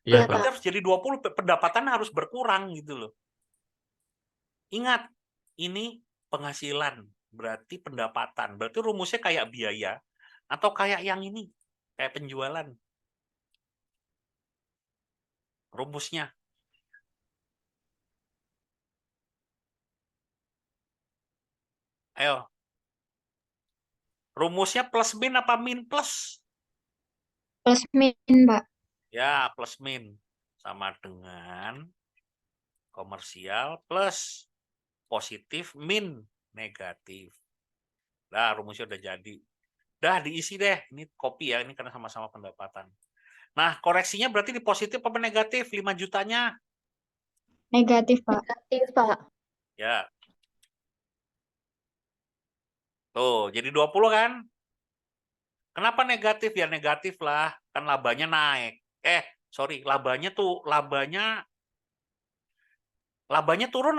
Iya, Iya, Pak. Berarti harus jadi 20, pendapatan harus berkurang gitu loh. Ingat, ini penghasilan, berarti pendapatan. Berarti rumusnya kayak biaya, atau kayak yang ini, kayak penjualan. Rumusnya. Ayo. Rumusnya plus min apa min plus? Plus min, Pak. Ya, plus min. Sama dengan komersial plus positif min negatif. Nah, rumusnya udah jadi. Dah diisi deh. Ini kopi ya, ini karena sama-sama pendapatan. Nah, koreksinya berarti di positif apa negatif? 5 jutanya? Negatif, Pak. Negatif, Pak. Ya. Tuh, jadi 20 kan? Kenapa negatif? Ya negatif lah. Kan labanya naik. Sorry, labanya turun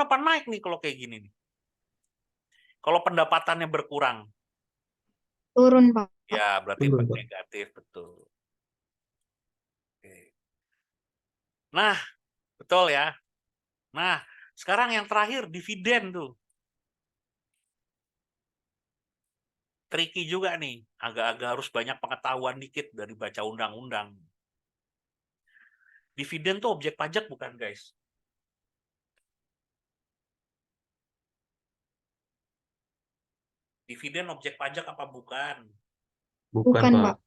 apa naik nih kalau kayak gini nih? Kalau pendapatannya berkurang. Turun, Pak. Ya, berarti Turun, Pak. negatif, betul. Oke. Nah, betul ya. Nah, sekarang yang terakhir, dividen tuh. Tricky juga nih. Agak-agak harus banyak pengetahuan dikit dari baca undang-undang. Dividen tuh objek pajak bukan, guys? Dividen objek pajak apa bukan? Bukan, Bukan, Pak. Pak.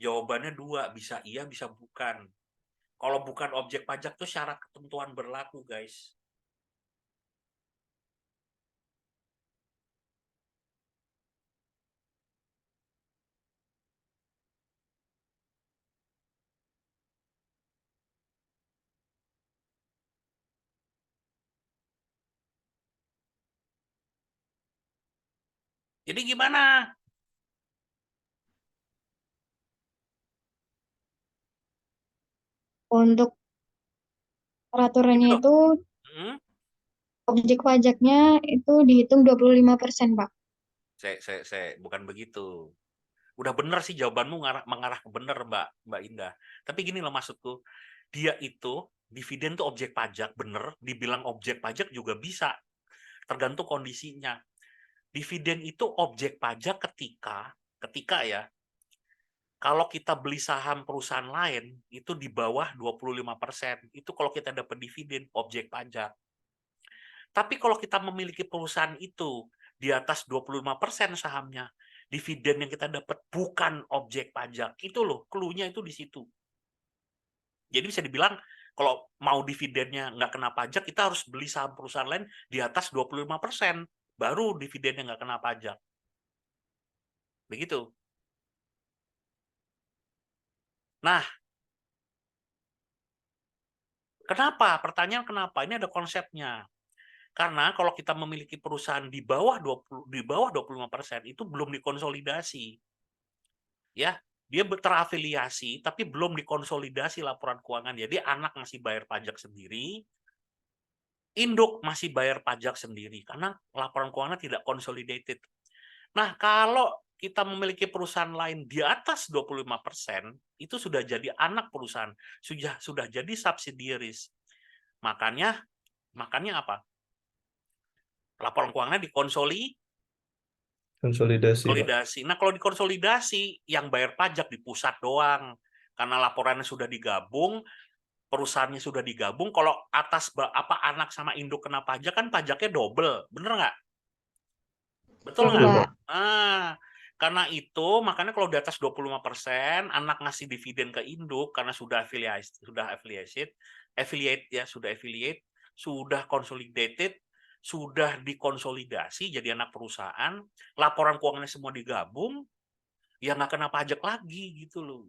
Jawabannya 2, bisa iya, bisa bukan. Kalau bukan objek pajak tuh syarat ketentuan berlaku, guys. Jadi gimana? Untuk peraturannya Itu. itu Hmm? objek pajaknya itu dihitung 25%, Pak. Bukan begitu. Udah bener sih jawabanmu mengarah ke bener, Mbak Indah. Tapi gini loh maksudku, dia itu dividen tuh objek pajak, bener. Dibilang objek pajak juga bisa, tergantung kondisinya. Dividen itu objek pajak ketika ya, kalau kita beli saham perusahaan lain itu di bawah 25%, itu kalau kita dapat dividen objek pajak. Tapi kalau kita memiliki perusahaan itu di atas 25% sahamnya, dividen yang kita dapat bukan objek pajak. Itu loh, clue-nya itu di situ. Jadi bisa dibilang kalau mau dividennya nggak kena pajak, kita harus beli saham perusahaan lain di atas 25%, baru dividennya nggak kena pajak. Begitu. Nah, kenapa? Pertanyaan kenapa? Ini ada konsepnya. Karena kalau kita memiliki perusahaan di bawah 25% itu belum dikonsolidasi. Ya, dia terafiliasi tapi belum dikonsolidasi laporan keuangan. Jadi anak masih bayar pajak sendiri, induk masih bayar pajak sendiri karena laporan keuangan tidak consolidated. Nah, kalau kita memiliki perusahaan lain di atas 25%, itu sudah jadi anak perusahaan, sudah jadi subsidiaries. Makanya apa? Laporan keuangannya konsolidasi, Pak. konsolidasi. Nah, kalau dikonsolidasi, yang bayar pajak di pusat doang. Karena laporannya sudah digabung, perusahaannya sudah digabung, kalau atas anak sama induk kena pajak kan pajaknya double, bener nggak? Betul Betul, nggak? Pak. Karena itu makanya kalau di atas 25%, anak ngasih dividen ke induk karena sudah affiliate, sudah consolidated, sudah dikonsolidasi jadi anak perusahaan, laporan keuangannya semua digabung, ya nggak kena pajak lagi gitu loh.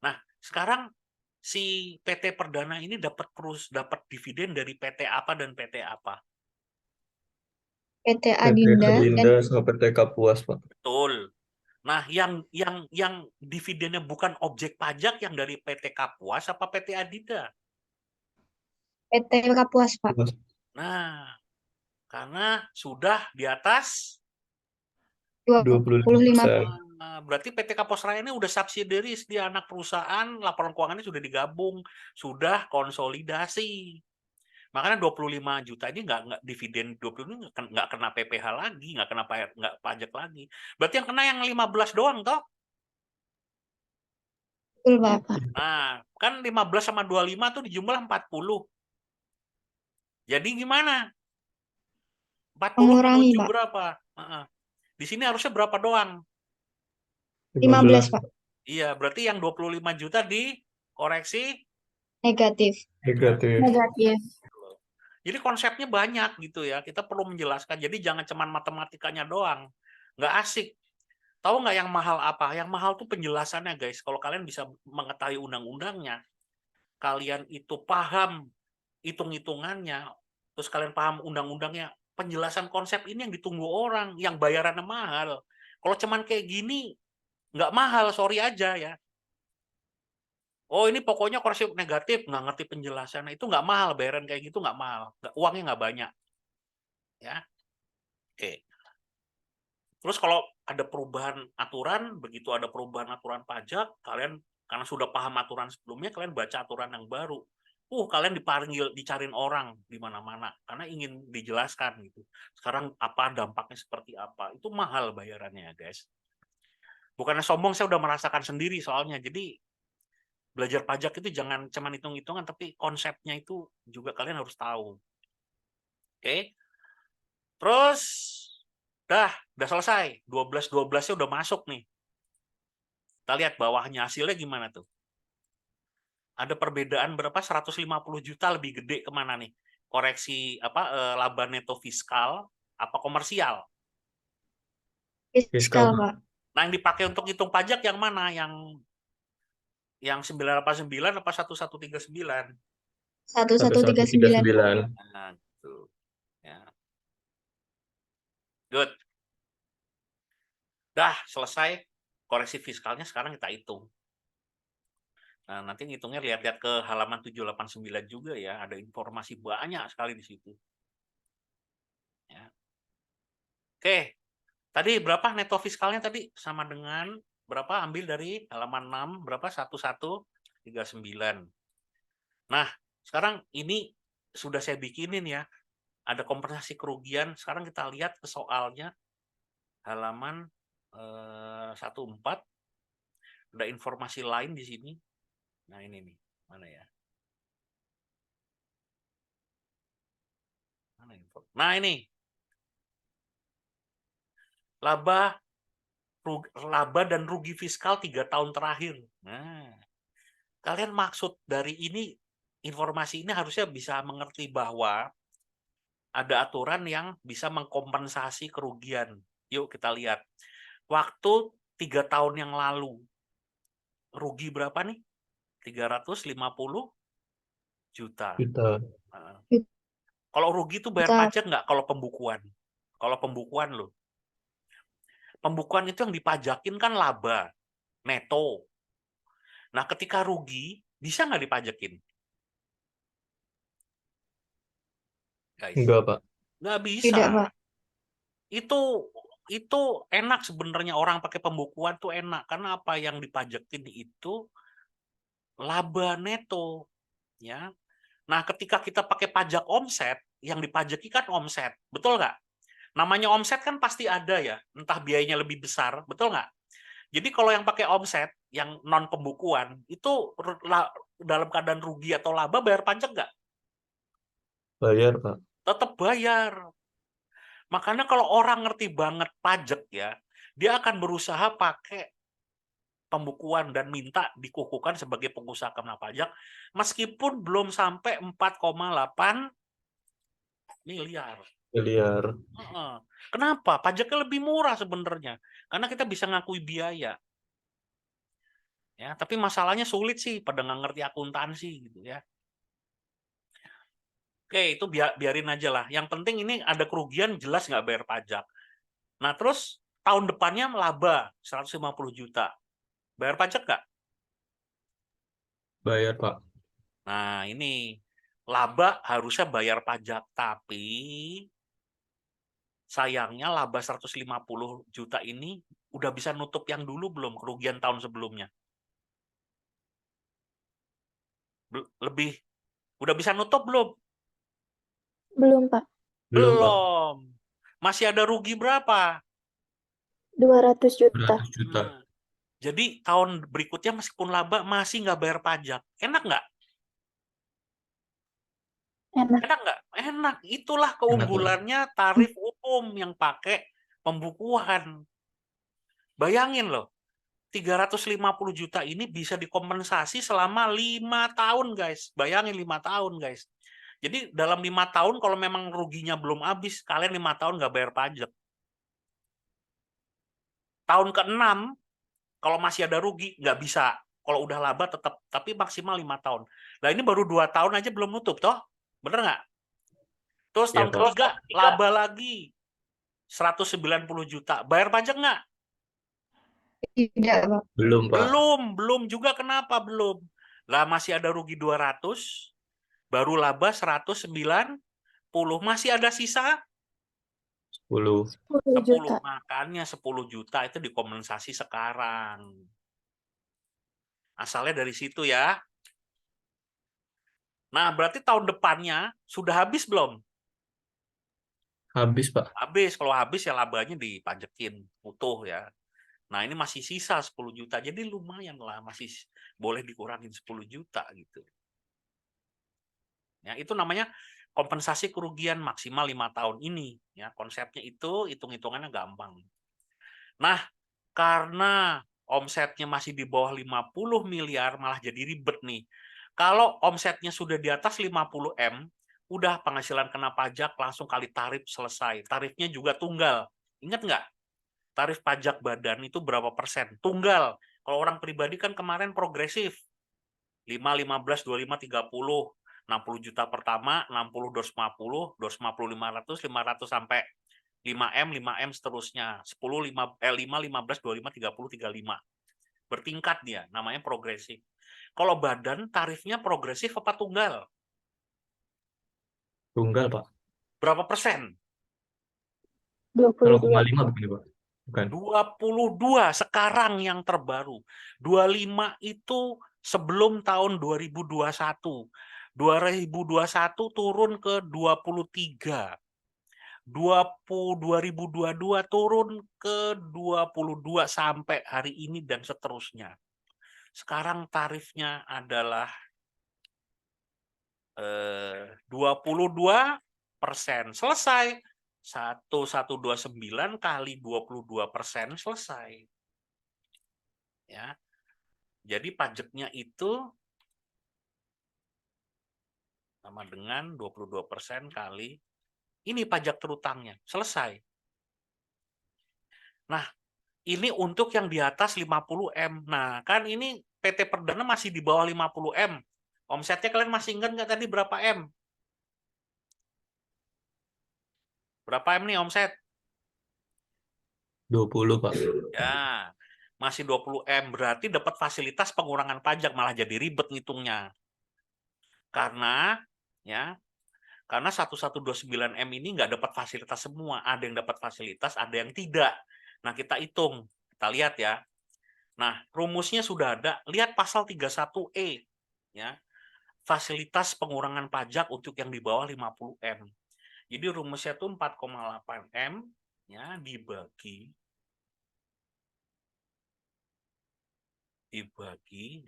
Nah, sekarang si PT Perdana ini dapat dividen dari PT apa dan PT apa? PT PT Adinda dan Adinda sama PT Kapuas, Pak. Betul. Nah, yang dividennya bukan objek pajak yang dari PT Kapuas apa PT Adinda? PT Kapuas, Pak. Kapuas. Nah, karena sudah di atas 25. 25%. berarti PT Kapuas Raya ini udah subsidiaries, dia anak perusahaan, laporan keuangannya sudah digabung, sudah konsolidasi. Makanya 25 juta ini nggak dividen 20 ini nggak kena PPh lagi, nggak kena nggak pajak lagi. Berarti yang kena yang 15 doang toh? Betul, Bapak. Nah, kan 15 sama 25 tuh dijumlah 40. Jadi gimana? 40 Mengurangi, menuju Pak. berapa? Di sini harusnya berapa doang? 15, Pak. Iya, berarti yang 25 juta dikoreksi Negatif. Negatif. Negatif. Jadi konsepnya banyak gitu ya. Kita perlu menjelaskan. Jadi jangan cuman matematikanya doang. Nggak asik. Tahu nggak yang mahal apa? Yang mahal tuh penjelasannya, guys. Kalau kalian bisa mengetahui undang-undangnya, kalian itu paham hitung-hitungannya, terus kalian paham undang-undangnya, penjelasan konsep ini yang ditunggu orang, yang bayarannya mahal. Kalau cuman kayak gini, nggak mahal, sorry aja ya. Oh ini pokoknya koreksi negatif, nggak ngerti penjelasannya, itu nggak mahal, bayaran kayak gitu nggak mahal, uangnya nggak banyak. Ya, oke. Terus kalau ada perubahan aturan, begitu ada perubahan aturan pajak, kalian karena sudah paham aturan sebelumnya, kalian baca aturan yang baru. Kalian dipanggil, dicariin orang di mana-mana karena ingin dijelaskan gitu. Sekarang apa dampaknya seperti apa? Itu mahal bayarannya, guys. Bukannya sombong, saya udah merasakan sendiri soalnya. Jadi belajar pajak itu jangan cuma hitung-hitungan, tapi konsepnya itu juga kalian harus tahu. Oke? Terus udah selesai. 12-12-nya udah masuk nih. Kita lihat bawahnya hasilnya gimana tuh. Ada perbedaan berapa? 150 juta lebih gede kemana nih? Koreksi laba neto fiskal apa komersial? Fiskal, Pak. Nah, yang dipakai untuk hitung pajak yang mana? Yang 989 apa 1139? 1139. Nah, Nah, gitu. Ya. Good. Dah selesai koreksi fiskalnya, sekarang kita hitung. Nah, nanti ngitungnya lihat-lihat ke halaman 789 juga ya, ada informasi banyak sekali di situ. Ya. Oke, tadi berapa neto fiskalnya tadi? Sama dengan berapa? Ambil dari halaman 6, berapa? 1139. Nah, sekarang ini sudah saya bikinin ya, ada kompensasi kerugian. Sekarang kita lihat ke soalnya, halaman 14, ada informasi lain di sini. Nah ini nih, mana ya? Mana info? Nah ini, laba dan rugi fiskal 3 tahun terakhir. Nah, kalian maksud dari ini, informasi ini harusnya bisa mengerti bahwa ada aturan yang bisa mengkompensasi kerugian. Yuk kita lihat. Waktu 3 tahun yang lalu, rugi berapa nih? 350 juta. Kita. Nah, kalau rugi itu bayar pajak nggak kalau pembukuan? Kalau pembukuan loh. Pembukuan itu yang dipajakin kan laba, neto. Nah, ketika rugi, bisa nggak dipajakin? Guys, Enggak, Pak. nggak bisa. Tidak, Pak. Itu enak sebenarnya, orang pakai pembukuan tuh enak. Karena apa yang dipajakin itu laba neto. Ya. Nah, ketika kita pakai pajak omset, yang dipajaki kan omset. Betul nggak? Namanya omset kan pasti ada ya, entah biayanya lebih besar, betul nggak? Jadi kalau yang pakai omset, yang non pembukuan, itu dalam keadaan rugi atau laba bayar pajak nggak? Bayar, Pak. Tetap bayar. Makanya kalau orang ngerti banget pajak ya, dia akan berusaha pakai pembukuan dan minta dikukuhkan sebagai pengusaha kena pajak, meskipun belum sampai 4,8 miliar. Miliar. Kenapa? Pajaknya lebih murah sebenarnya, karena kita bisa ngakui biaya. Ya, tapi masalahnya sulit sih, pada nggak ngerti akuntansi gitu ya. Oke, itu biarin aja lah. Yang penting ini ada kerugian, jelas nggak bayar pajak. Nah, terus tahun depannya laba 150 juta. Bayar pajak nggak? Bayar, Pak. Nah, ini laba harusnya bayar pajak, tapi sayangnya laba 150 juta ini udah bisa nutup yang dulu belum, kerugian tahun sebelumnya. Lebih, udah bisa nutup belum? Belum, Pak. Belum, Pak. Belum. Masih ada rugi berapa? 200 juta. 200 juta. Nah, jadi tahun berikutnya meskipun laba masih nggak bayar pajak. Enak nggak? Enak. Enak nggak? Enak. Itulah keunggulannya tarif umum yang pakai pembukuan. Bayangin loh, 350 juta ini bisa dikompensasi selama 5 tahun, guys. Bayangin 5 tahun, guys. Jadi dalam 5 tahun kalau memang ruginya belum habis, kalian 5 tahun nggak bayar pajak. Tahun ke-6, kalau masih ada rugi, nggak bisa. Kalau udah laba tetap, tapi maksimal 5 tahun. Nah ini baru 2 tahun aja belum nutup, toh? Bener nggak? Terus Iya, tahun Pak. ketiga, laba lagi. 190 juta. Bayar pajak nggak? Tidak, Pak. Belum, Pak. Belum juga. Kenapa belum? Lah masih ada rugi 200, baru laba 190, masih ada sisa 10. 10 juta. Makanya 10 juta itu dikompensasi sekarang. Asalnya dari situ ya. Nah, berarti tahun depannya sudah habis belum? Habis, Pak. Habis. Kalau habis ya labanya dipajekin utuh ya. Nah, ini masih sisa 10 juta. Jadi lumayan lah, masih boleh dikurangin 10 juta gitu. Ya, itu namanya kompensasi kerugian maksimal 5 tahun ini. Ya, konsepnya itu hitung-hitungannya gampang. Nah, karena omsetnya masih di bawah 50 miliar, malah jadi ribet nih. Kalau omsetnya sudah di atas 50 M, udah penghasilan kena pajak langsung kali tarif selesai. Tarifnya juga tunggal. Ingat nggak? Tarif pajak badan itu berapa persen? Tunggal. Kalau orang pribadi kan kemarin progresif. 5, 15, 25, 30. 60 juta pertama, 60, 250, 250, 500, 500 sampai 5M, 5M seterusnya. 10, 5, 15, 25, 30, 35. Bertingkat dia, namanya progresif. Kalau badan tarifnya progresif apa tunggal? Tunggal, Pak. Berapa persen? 22. 0,5 bukan, Pak? Bukan. 22 sekarang yang terbaru. 25 itu sebelum tahun 2021. 2021 turun ke 23. 2022 turun ke 22 sampai hari ini dan seterusnya. Sekarang tarifnya adalah 22%. Selesai. 1129 kali 22% selesai. Ya. Jadi pajaknya itu sama dengan 22% kali ini pajak terutangnya. Selesai. Nah, ini untuk yang di atas 50M. Nah, kan ini PT Perdana masih di bawah 50M. Omsetnya kalian masih ingat nggak tadi berapa M? Berapa M nih omset? 20, Pak. Ya, masih 20M. Berarti dapat fasilitas pengurangan pajak, malah jadi ribet ngitungnya. Karena ya, karena 1129M ini nggak dapat fasilitas semua. Ada yang dapat fasilitas, ada yang tidak. Nah, kita hitung. Kita lihat ya. Nah, rumusnya sudah ada. Lihat pasal 31E. Ya. Fasilitas pengurangan pajak untuk yang di bawah 50M. Jadi rumusnya itu 4,8M ya dibagi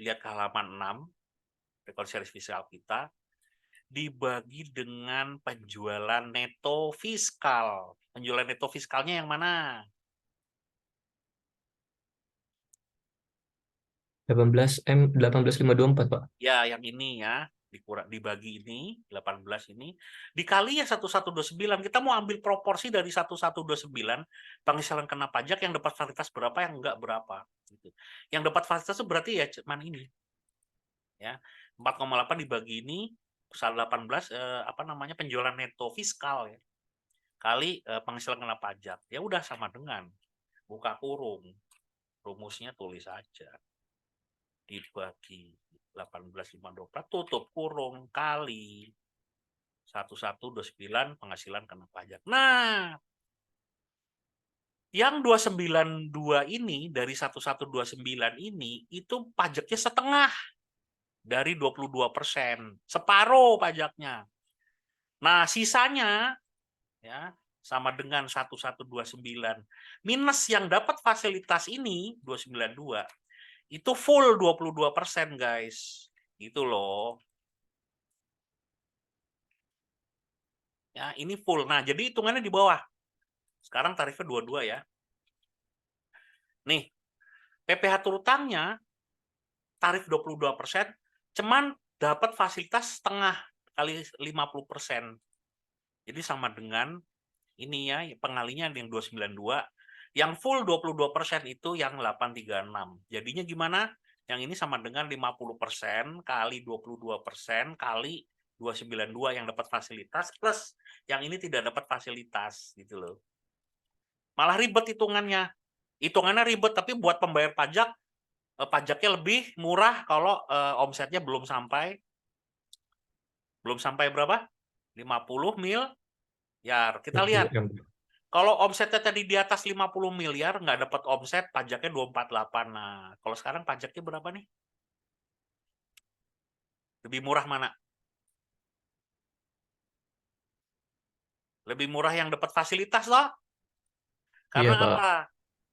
lihat ke halaman 6 rekomendasi fiskal kita dibagi dengan penjualan neto fiskal. Penjualan neto fiskalnya yang mana? 18.524, Pak. Ya, yang ini ya. Dibagi ini 18 ini dikali ya 1129. Kita mau ambil proporsi dari 1129 penghasilan kena pajak yang dapat fasilitas berapa, yang enggak berapa gitu. Yang dapat fasilitas itu berarti ya cuman ini ya 4,8 dibagi ini 18 apa namanya penjualan neto fiskal ya kali penghasilan kena pajak, ya udah sama dengan buka kurung, rumusnya tulis aja dibagi 18.524 tutup kurung kali 1129 penghasilan kena pajak. Nah, yang 292 ini dari 1129 ini itu pajaknya setengah dari 22%, separuh pajaknya. Nah, sisanya ya sama dengan 1129 minus yang dapat fasilitas ini 292 itu full 22%, guys. Gitu loh. Ya, ini full. Nah, jadi hitungannya di bawah. Sekarang tarifnya 22 ya. Nih, PPh terutangnya tarif 22%, cuman dapat fasilitas setengah kali 50%. Jadi sama dengan ini ya, pengalinya yang 292, yang full 22% itu yang 836. Jadinya gimana? Yang ini sama dengan 50% kali 22% kali 292 yang dapat fasilitas plus yang ini tidak dapat fasilitas gitu loh. Malah ribet hitungannya. Hitungannya ribet, tapi buat pembayar pajak pajaknya lebih murah kalau omsetnya belum sampai berapa? 50 miliar. Kita lihat. 50M. Kalau omsetnya tadi di atas 50 miliar, nggak dapat omset, pajaknya 248. Nah, kalau sekarang pajaknya berapa nih? Lebih murah mana? Lebih murah yang dapat fasilitas loh. Iya, Karena Pak. apa?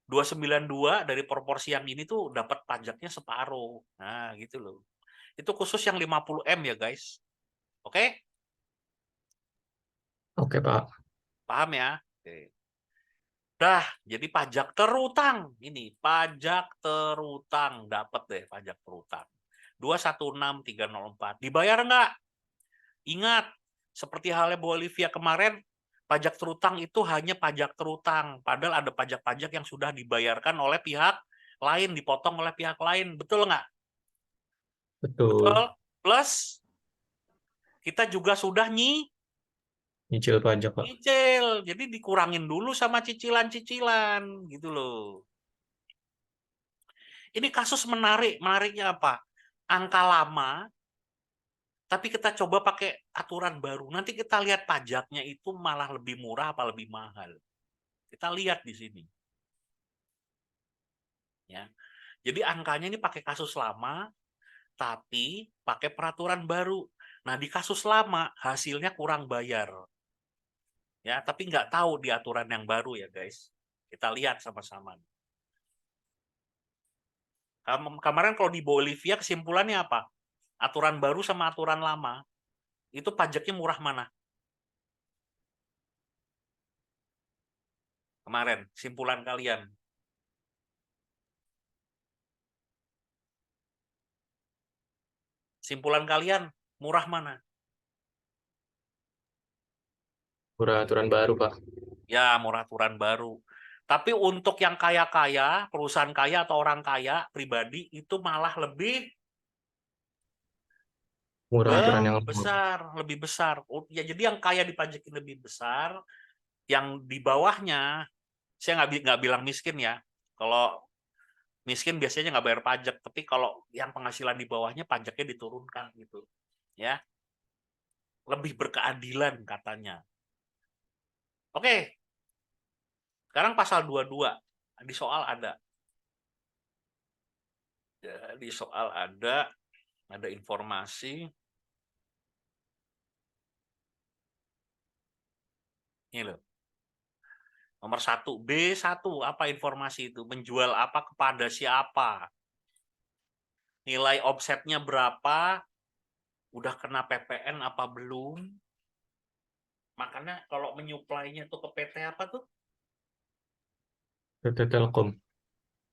292 dari proporsi yang ini tuh dapat pajaknya separuh. Nah, gitu loh. Itu khusus yang 50M ya, guys. Oke? Oke, Pak. Paham ya? Oke. Dah, jadi pajak terutang. Ini, pajak terutang. Dapat deh pajak terutang. 216304. Dibayar nggak? Ingat, seperti halnya Bu Olivia kemarin, pajak terutang itu hanya pajak terutang. Padahal ada pajak-pajak yang sudah dibayarkan oleh pihak lain, dipotong oleh pihak lain. Betul nggak? Betul. Betul. Plus, kita juga sudah Nyicil pajak, Pak. Nyicil. Jadi dikurangin dulu sama cicilan-cicilan gitu loh. Ini kasus menarik. Menariknya apa? Angka lama, tapi kita coba pakai aturan baru. Nanti kita lihat pajaknya itu malah lebih murah apa lebih mahal. Kita lihat di sini. Ya. Jadi angkanya ini pakai kasus lama, tapi pakai peraturan baru. Nah, di kasus lama hasilnya kurang bayar. Ya, tapi nggak tahu di aturan yang baru ya, guys. Kita lihat sama-sama. Kemarin kalau di Bolivia kesimpulannya apa? Aturan baru sama aturan lama, itu pajaknya murah mana? Kemarin, simpulan kalian. Simpulan kalian, murah mana? Murah aturan baru, Pak. Ya, murah aturan baru. Tapi untuk yang kaya-kaya, perusahaan kaya atau orang kaya, pribadi, itu malah lebih Murah aturan yang lama. besar, lebih besar. Ya, jadi yang kaya dipajakin lebih besar, yang di bawahnya, saya nggak bilang miskin ya. Kalau miskin biasanya nggak bayar pajak, tapi kalau yang penghasilan di bawahnya pajaknya diturunkan gitu, ya. Lebih berkeadilan katanya. Oke, sekarang pasal 22 di soal ada. Ya, di soal ada informasi. Ini loh. Nomor 1, B1, apa informasi itu? Menjual apa kepada siapa? Nilai omsetnya berapa? Udah kena PPN apa belum? Makanya kalau menyuplainya tuh ke PT apa tuh? PT Telkom.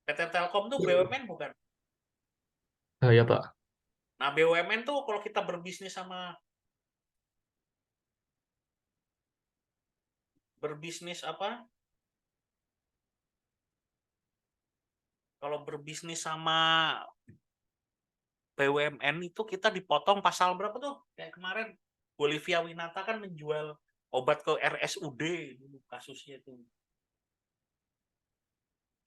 PT Telkom tuh BUMN bukan? Ya, Pak. Nah, BUMN tuh kalau kita berbisnis sama apa? Kalau berbisnis sama BUMN itu kita dipotong pasal berapa tuh? Kayak kemarin Bolivia Winata kan menjual obat ke RSUD dulu kasusnya itu.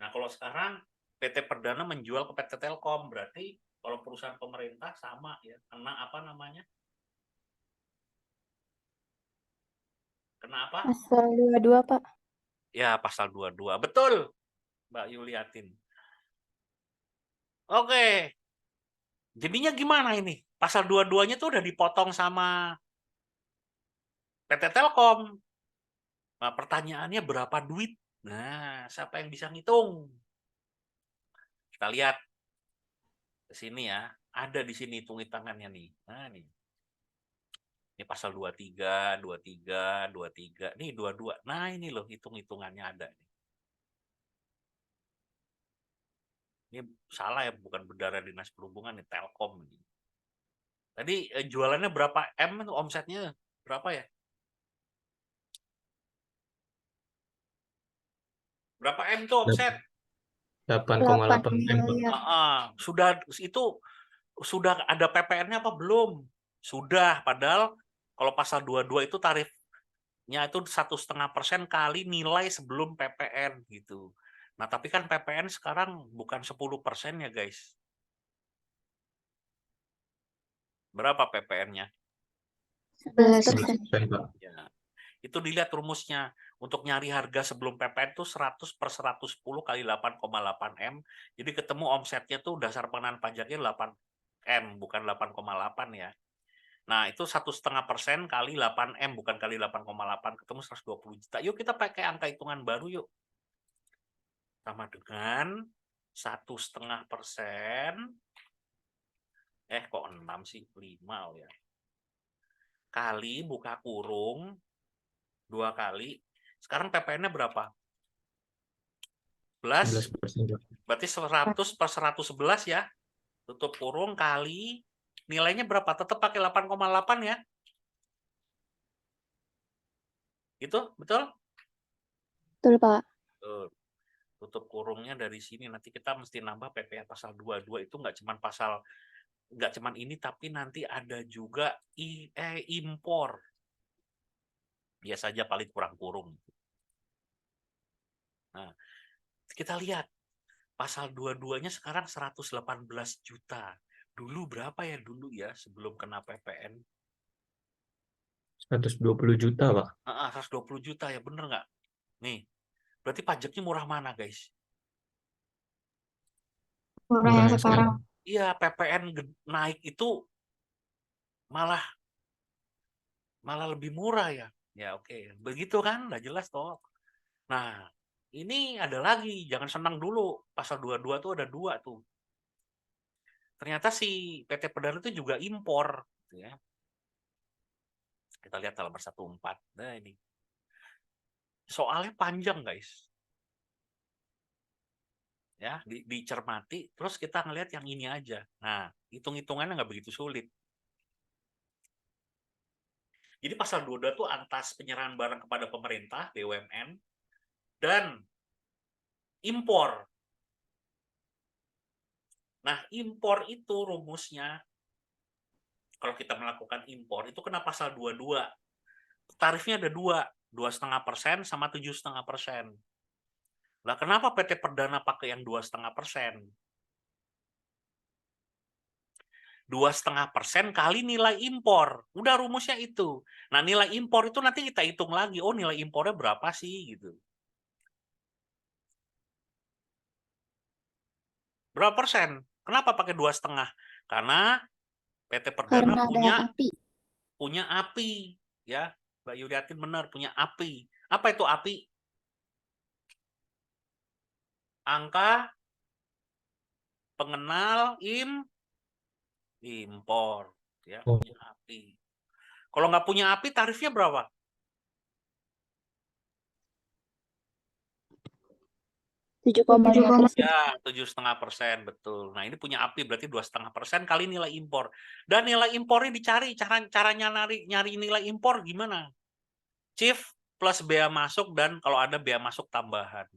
Nah, kalau sekarang PT Perdana menjual ke PT Telkom, berarti kalau perusahaan pemerintah sama ya, kena apa namanya? Kena apa? Pasal 22, Pak. Ya, pasal 22. Betul, Mbak Yuliatin. Oke. Jadinya gimana ini? Pasal 22-nya tuh udah dipotong sama PT Telkom. Nah, pertanyaannya berapa duit? Nah, siapa yang bisa ngitung? Kita lihat ke sini ya. Ada di sini hitung-hitungannya nih. Nah, nih. Ini pasal 23, 23, 23. Nih 22. Nah, ini loh hitung-hitungannya ada. Ini salah ya, bukan Bendara Dinas Perhubungan, nih Telkom. Tadi jualannya berapa M itu omsetnya? Berapa ya? Berapa M tuh omset? 8,8 M, Pak. miliar. Sudah itu sudah ada PPN-nya apa belum? Sudah, padahal kalau pasal 22 itu tarifnya itu 1,5% kali nilai sebelum PPN gitu. Nah, tapi kan PPN sekarang bukan 10% ya, guys. Berapa PPN-nya? 11%. 11%, Pak. Ya. Itu dilihat rumusnya. Untuk nyari harga sebelum PPN itu 100 per 110 kali 8,8 M. Jadi ketemu omsetnya tuh dasar pengenaan pajaknya 8 M, bukan 8,8 ya. Nah, itu 1,5% kali 8 M, bukan kali 8,8, ketemu 120 juta. Yuk kita pakai angka hitungan baru yuk. Sama dengan 1,5%. Kok 6 sih? 5 ya. Kali buka kurung 2 kali. Sekarang PPN-nya berapa? 11. 11%, Pak. Berarti 100 per 111 ya. Tutup kurung kali nilainya berapa? Tetap pakai 8,8 ya. Itu betul? Betul, Pak. Tutup kurungnya dari sini. Nanti kita mesti nambah PPh pasal 22 itu nggak cuman ini, tapi nanti ada juga impor. Biasa aja paling kurang kurung. Nah, kita lihat pasal 22-nya sekarang 118 juta. Dulu berapa ya dulu ya sebelum kena PPN? 120 juta, Pak. 120 juta ya, bener nggak? Nih, berarti pajaknya murah mana, guys? Murah Murah yang yang sekarang. Iya, PPN naik itu malah lebih murah ya. Ya oke, begitu kan, udah jelas toh. Nah, ini ada lagi, jangan senang dulu. Pasal 22 tuh ada 2 tuh. Ternyata si PT Perdana itu juga impor, gitu ya. Kita lihat halaman 14. Nah ini. Soalnya panjang, guys. Ya, dicermati, terus kita ngelihat yang ini aja. Nah, hitung-hitungannya nggak begitu sulit. Jadi pasal 22 itu atas penyerahan barang kepada pemerintah, BUMN, dan impor. Nah, impor itu rumusnya, kalau kita melakukan impor, itu kena pasal 22. Tarifnya ada 2,5% sama 7,5%. Nah, kenapa PT Perdana pakai yang 2,5%? 2,5% kali nilai impor. Udah rumusnya itu. Nah, nilai impor itu nanti kita hitung lagi. Oh, nilai impornya berapa sih? Gitu. Berapa persen? Kenapa pakai 2,5? Karena PT Perdana Karena ada api. punya api. Ya, Mbak Yuriatin benar, punya api. Apa itu api? Angka pengenal impor. Ya, Oh, punya api. Kalau nggak punya api, tarifnya berapa? 7,5%. Ya, 7,5%, betul. Nah, ini punya api berarti 2,5% kali nilai impor. Dan nilai impornya dicari, caranya nyari nilai impor gimana? Chief plus bea masuk dan kalau ada bea masuk tambahan.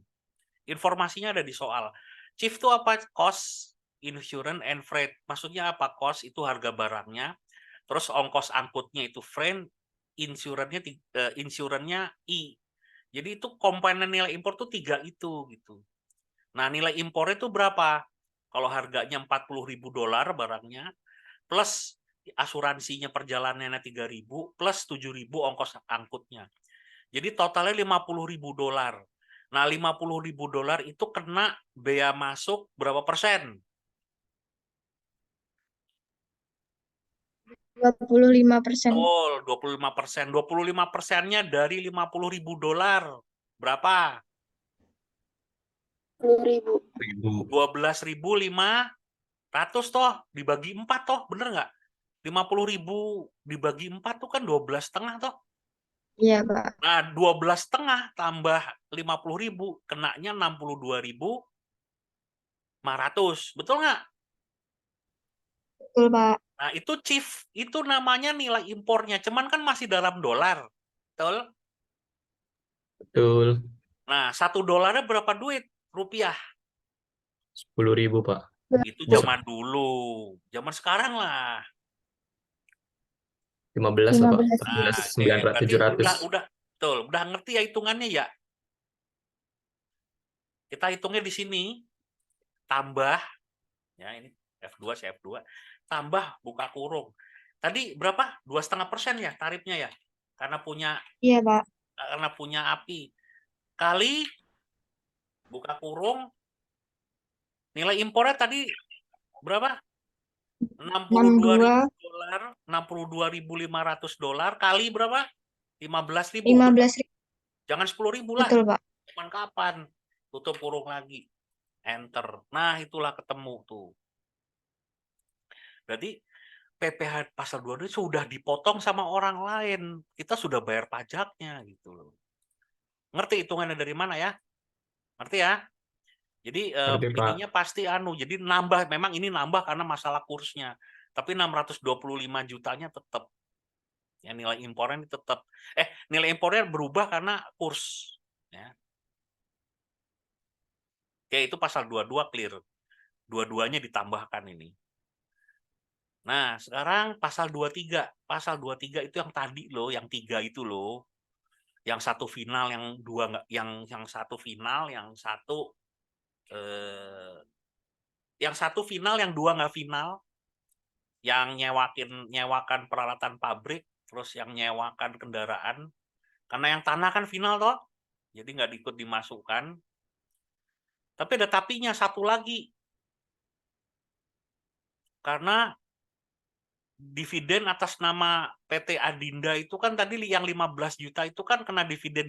Informasinya ada di soal. Chief itu apa? Cost, insurance, and freight. Maksudnya apa? Cost itu harga barangnya, terus ongkos angkutnya itu freight, insurannya I. Jadi itu komponen nilai impor tuh 3 itu gitu. Nah, nilai impor itu berapa? Kalau harganya $40.000 barangnya, plus asuransinya perjalanannya 3.000, plus 7.000 ongkos angkutnya. Jadi totalnya $50.000. Nah, $50.000 itu kena bea masuk berapa persen? 25%. Betul, 25%. 25%-nya dari $50.000. Berapa? 10.000. 12.500 toh, dibagi 4 toh, bener nggak? 50.000 dibagi 4 tuh kan 12,5 toh. Iya, Pak. Nah, 12,5 tambah 50.000, kenanya 62.500. Betul nggak? Betul, Pak. Nah, itu chief, itu namanya nilai impornya, cuman kan masih dalam dolar. Betul? betul. Nah, $1 berapa duit? Rupiah. 10.000, Pak. Itu zaman dulu. Zaman sekarang lah. 15 lah, Pak. 15. 14, Berarti 900, 700. udah ngerti ya hitungannya ya? Kita hitungnya di sini, tambah, ya ini F2, F2, tambah buka kurung. Tadi berapa? 2,5% ya tarifnya ya? Karena Iya, Pak. punya api. Kali buka kurung, nilai impornya tadi berapa? $62.000, $62.500 kali berapa? 15.000. 15.000. Jangan 10.000 lah. Betul, Pak. Kapan? Tutup kurung lagi. Enter. Nah, itulah ketemu tuh. Berarti PPh pasal 22 sudah dipotong sama orang lain. Kita sudah bayar pajaknya gitu loh. Ngerti hitungannya dari mana ya? Ngerti ya? Jadi Ngerti, Pak. ininya pasti jadi nambah, memang ini nambah karena masalah kursnya. Tapi 625 jutanya tetap. Ya, nilai impornya ini tetap. Nilai impornya berubah karena kurs. Ya. Oke, itu pasal 22 clear. Dua-duanya ditambahkan ini. Nah, sekarang pasal 23. Pasal 23 itu yang tadi loh, yang 3 itu loh. Yang satu final, yang dua nggak, yang satu final, yang satu final, yang dua nggak final, yang nyewakan peralatan pabrik, terus yang nyewakan kendaraan. Karena yang tanah kan final toh, jadi nggak ikut dimasukkan. Tapi ada tapinya satu lagi. Karena dividen atas nama PT Adinda itu kan tadi yang 15 juta itu kan kena dividen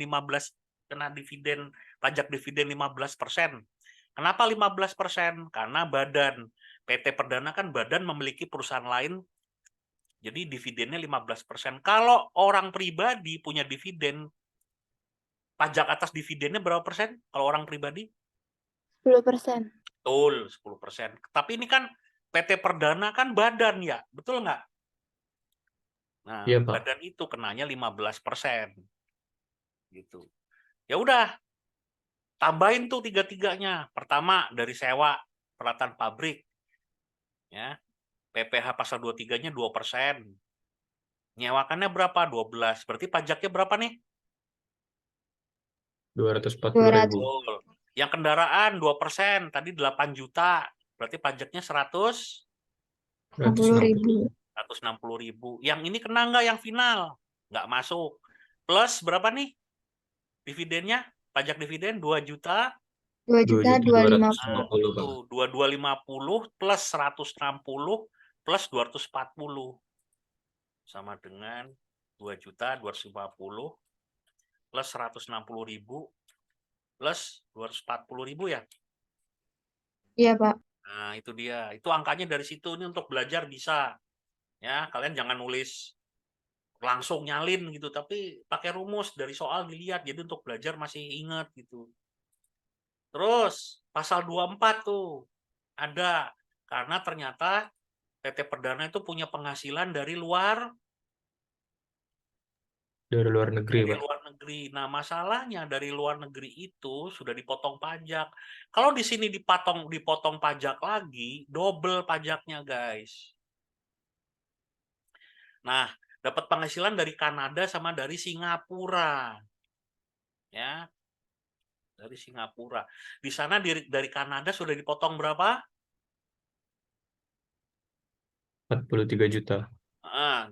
pajak dividen 15%. Kenapa 15%? Karena badan PT Perdana kan badan memiliki perusahaan lain, jadi dividennya 15%. Kalau orang pribadi punya dividen, pajak atas dividennya berapa persen kalau orang pribadi? 10%. Betul, 10%. Tapi ini kan PT Perdana kan badan ya, betul nggak? Nah, Iya, Pak. badan itu kenanya 15%. Gitu. Ya udah, tambahin tuh tiga-tiganya. Pertama dari sewa peralatan pabrik. Ya. PPh pasal 23-nya 2%. Nyewakannya berapa? 12. Berarti pajaknya berapa nih? 240.000. Betul. Yang kendaraan 2%, tadi 8 juta. Berarti pajaknya 60.000. 160.000. Yang ini kena nggak yang final? Nggak masuk. Plus berapa nih dividennya? Pajak dividen 2 juta. 2.250.000. 2.250, Pak. 2250 plus 160 plus 240 sama dengan 2.250 plus 160.000 plus 240.000 ya. Iya, Pak. Nah, itu dia. Itu angkanya dari situ. Ini untuk belajar bisa. Ya, kalian jangan nulis langsung nyalin gitu, tapi pakai rumus dari soal dilihat. Jadi untuk belajar masih ingat gitu. Terus pasal 24 tuh ada, karena ternyata PT Perdana itu punya penghasilan dari luar negeri, Pak. luar negeri. Nah, masalahnya dari luar negeri itu sudah dipotong pajak. Kalau di sini dipotong pajak lagi, double pajaknya, guys. Nah, dapat penghasilan dari Kanada sama dari Singapura. Ya, dari Singapura. Di sana dari Kanada sudah dipotong berapa? 43 juta.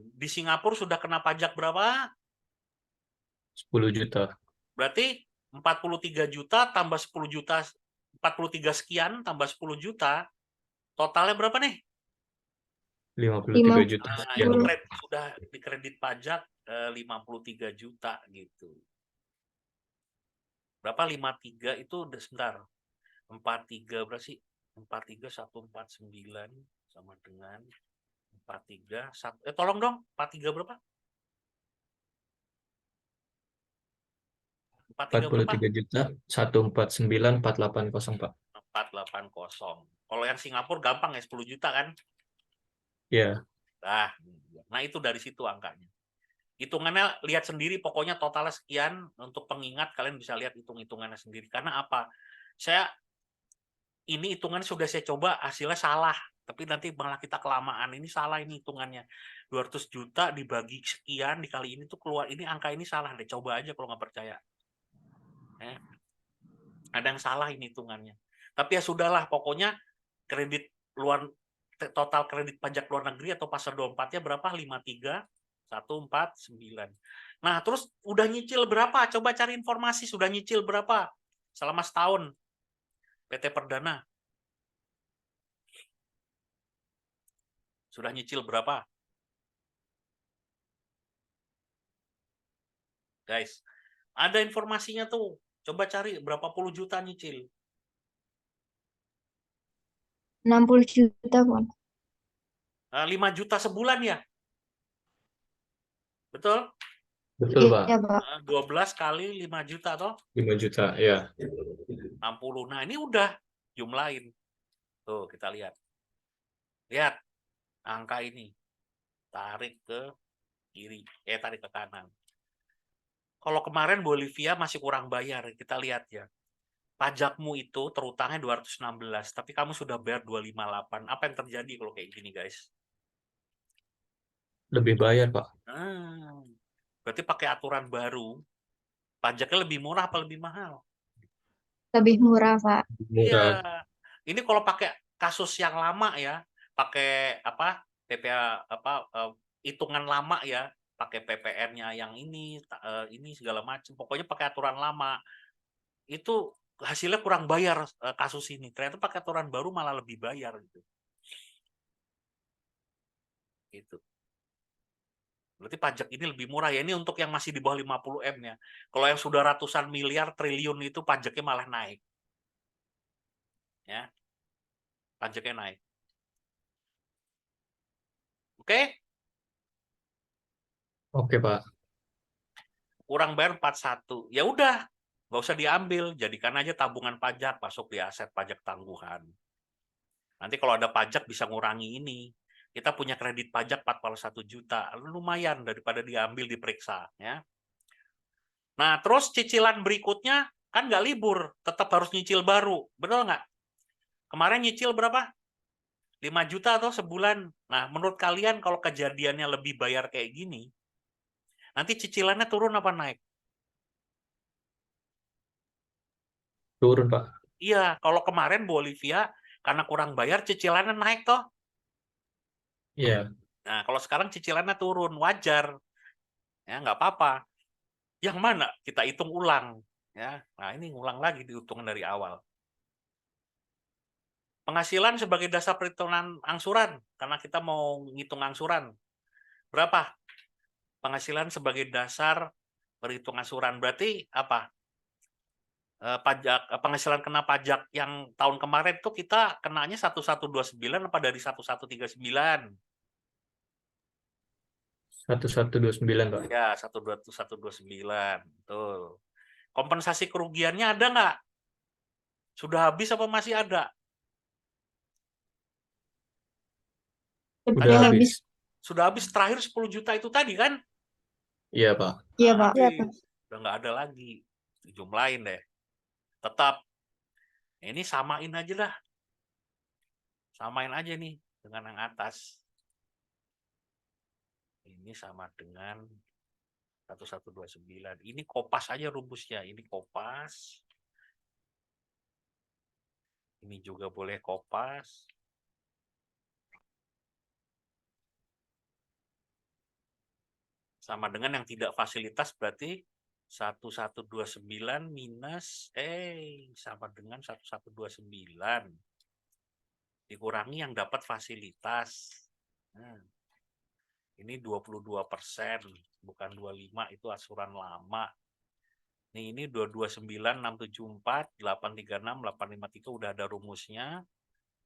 Di Singapura sudah kena pajak berapa? 10 juta. Berarti 43 juta tambah 10 juta, 43 sekian tambah 10 juta, totalnya berapa nih? 53 juta Nah, sekian, itu Pak. sudah dikredit pajak 53 juta gitu. Berapa 53 itu sebentar. 43 berapa sih? 43 149 sama dengan 43 tolong dong, 43 berapa? 43 berapa? 43 juta 149.480, Pak. 480. Kalau yang Singapura gampang ya 10 juta kan? Ya, Nah itu dari situ angkanya. Hitungannya lihat sendiri, pokoknya totalnya sekian. Untuk pengingat kalian bisa lihat hitung-hitungannya sendiri. Karena apa? Ini hitungannya sudah saya coba, hasilnya salah. Tapi nanti malah kita kelamaan. Ini salah ini hitungannya. 200 juta dibagi sekian, dikali ini tuh keluar. Ini angka ini salah deh. Coba aja kalau nggak percaya. Ada yang salah ini hitungannya. Tapi ya sudahlah, pokoknya kredit total kredit pajak luar negeri atau pasal 24-nya berapa? 53.149. Nah, terus udah nyicil berapa? Coba cari informasi, sudah nyicil berapa selama setahun PT Perdana? Sudah nyicil berapa? Guys, ada informasinya tuh. Coba cari berapa puluh juta nyicil. 60 juta, Pak. 5 juta sebulan ya? Betul? betul, Pak. Iya, Pak. 12 kali 5 juta toh? 5 juta, ya. 60. Nah, ini udah jumlahin. Tuh, kita lihat. Lihat angka ini. Tarik ke kiri, tarik ke kanan. Kalau kemarin Bolivia masih kurang bayar, kita lihat ya. Pajakmu itu terutangnya 216, tapi kamu sudah bayar 258. Apa yang terjadi kalau kayak gini, guys? Lebih bayar, Pak. Berarti pakai aturan baru, Pajaknya lebih murah apa lebih mahal? Lebih murah, Pak. Iya. Murah. Ini kalau pakai kasus yang lama ya, pakai apa? PPA apa hitungan lama ya, pakai PPN-nya yang ini segala macam. Pokoknya pakai aturan lama. Itu hasilnya kurang bayar kasus ini. Ternyata pakai aturan baru malah lebih bayar gitu. Gitu. Berarti pajak ini lebih murah ya. Ini untuk yang masih di bawah 50M ya. Kalau yang sudah ratusan miliar, triliun itu pajaknya malah naik. Ya. Pajaknya naik. Oke? Oke, Pak. Kurang bayar 41. Ya udah, nggak usah diambil. Jadikan aja tabungan pajak, masuk di aset pajak tangguhan. Nanti kalau ada pajak bisa ngurangi ini. Kita punya kredit pajak 41 juta. Lumayan daripada diambil diperiksa. Ya. Nah, terus cicilan berikutnya kan nggak libur. Tetap harus nyicil baru. Betul nggak? Kemarin nyicil berapa? 5 juta atau sebulan. Nah, menurut kalian kalau kejadiannya lebih bayar kayak gini, nanti cicilannya turun apa naik? Turun, Pak. Iya, kalau kemarin Bolivia karena kurang bayar cicilannya naik toh. Iya. Nah, kalau sekarang cicilannya turun, wajar. Ya, nggak apa-apa. Yang mana kita hitung ulang. Ya, nah ini ngulang lagi dihitung dari awal. Penghasilan sebagai dasar perhitungan angsuran, karena kita mau ngitung angsuran. Berapa? Penghasilan sebagai dasar perhitungan angsuran. Berarti apa? Penghasilan kena pajak yang tahun kemarin tuh kita kenanya 1129 apa dari 1139? 1129, Pak. Ya, 12129. Betul. Kompensasi kerugiannya ada nggak? Sudah habis apa masih ada? Udah habis. Sudah habis terakhir 10 juta itu tadi kan? Iya, Pak. Iya, Nah, Pak. Iya, habis. Pak. Udah nggak ada lagi. Jumlahin deh. Tetap. Ini samain aja lah. Samain aja nih dengan yang atas. Ini sama dengan 1129. Ini kopas aja rumusnya. Ini kopas. Ini juga boleh kopas. Sama dengan yang tidak fasilitas berarti 1129 minus sama dengan 1129 dikurangi yang dapat fasilitas. Nah, ini 22%, bukan 25, itu asuran lama. Nih, ini 229, 674, 836, 853 udah ada rumusnya.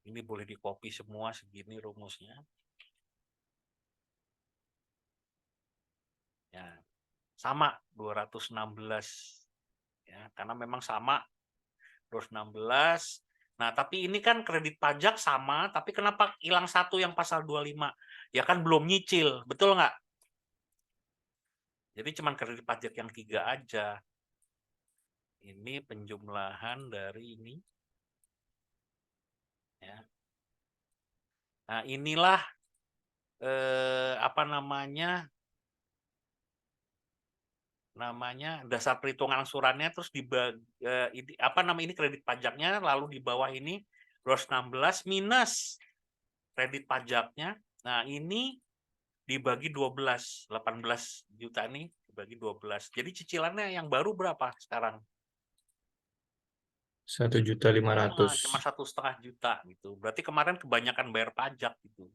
Ini boleh di-copy semua segini rumusnya. Ya. Sama 216. Ya, karena memang sama 216. Nah, tapi ini kan kredit pajak sama, tapi kenapa hilang satu yang pasal 25? Ya kan belum nyicil, betul nggak? Jadi cuman kredit pajak yang 3 aja. Ini penjumlahan dari ini. Ya. Nah, inilah apa namanya dasar perhitungan angsurannya, terus ini kredit pajaknya, lalu di bawah ini 216 minus kredit pajaknya. Nah, ini dibagi 12, 18 juta nih dibagi 12. Jadi cicilannya yang baru berapa sekarang? 1.500.000. Cuma 1,5 juta gitu. Berarti kemarin kebanyakan bayar pajak gitu.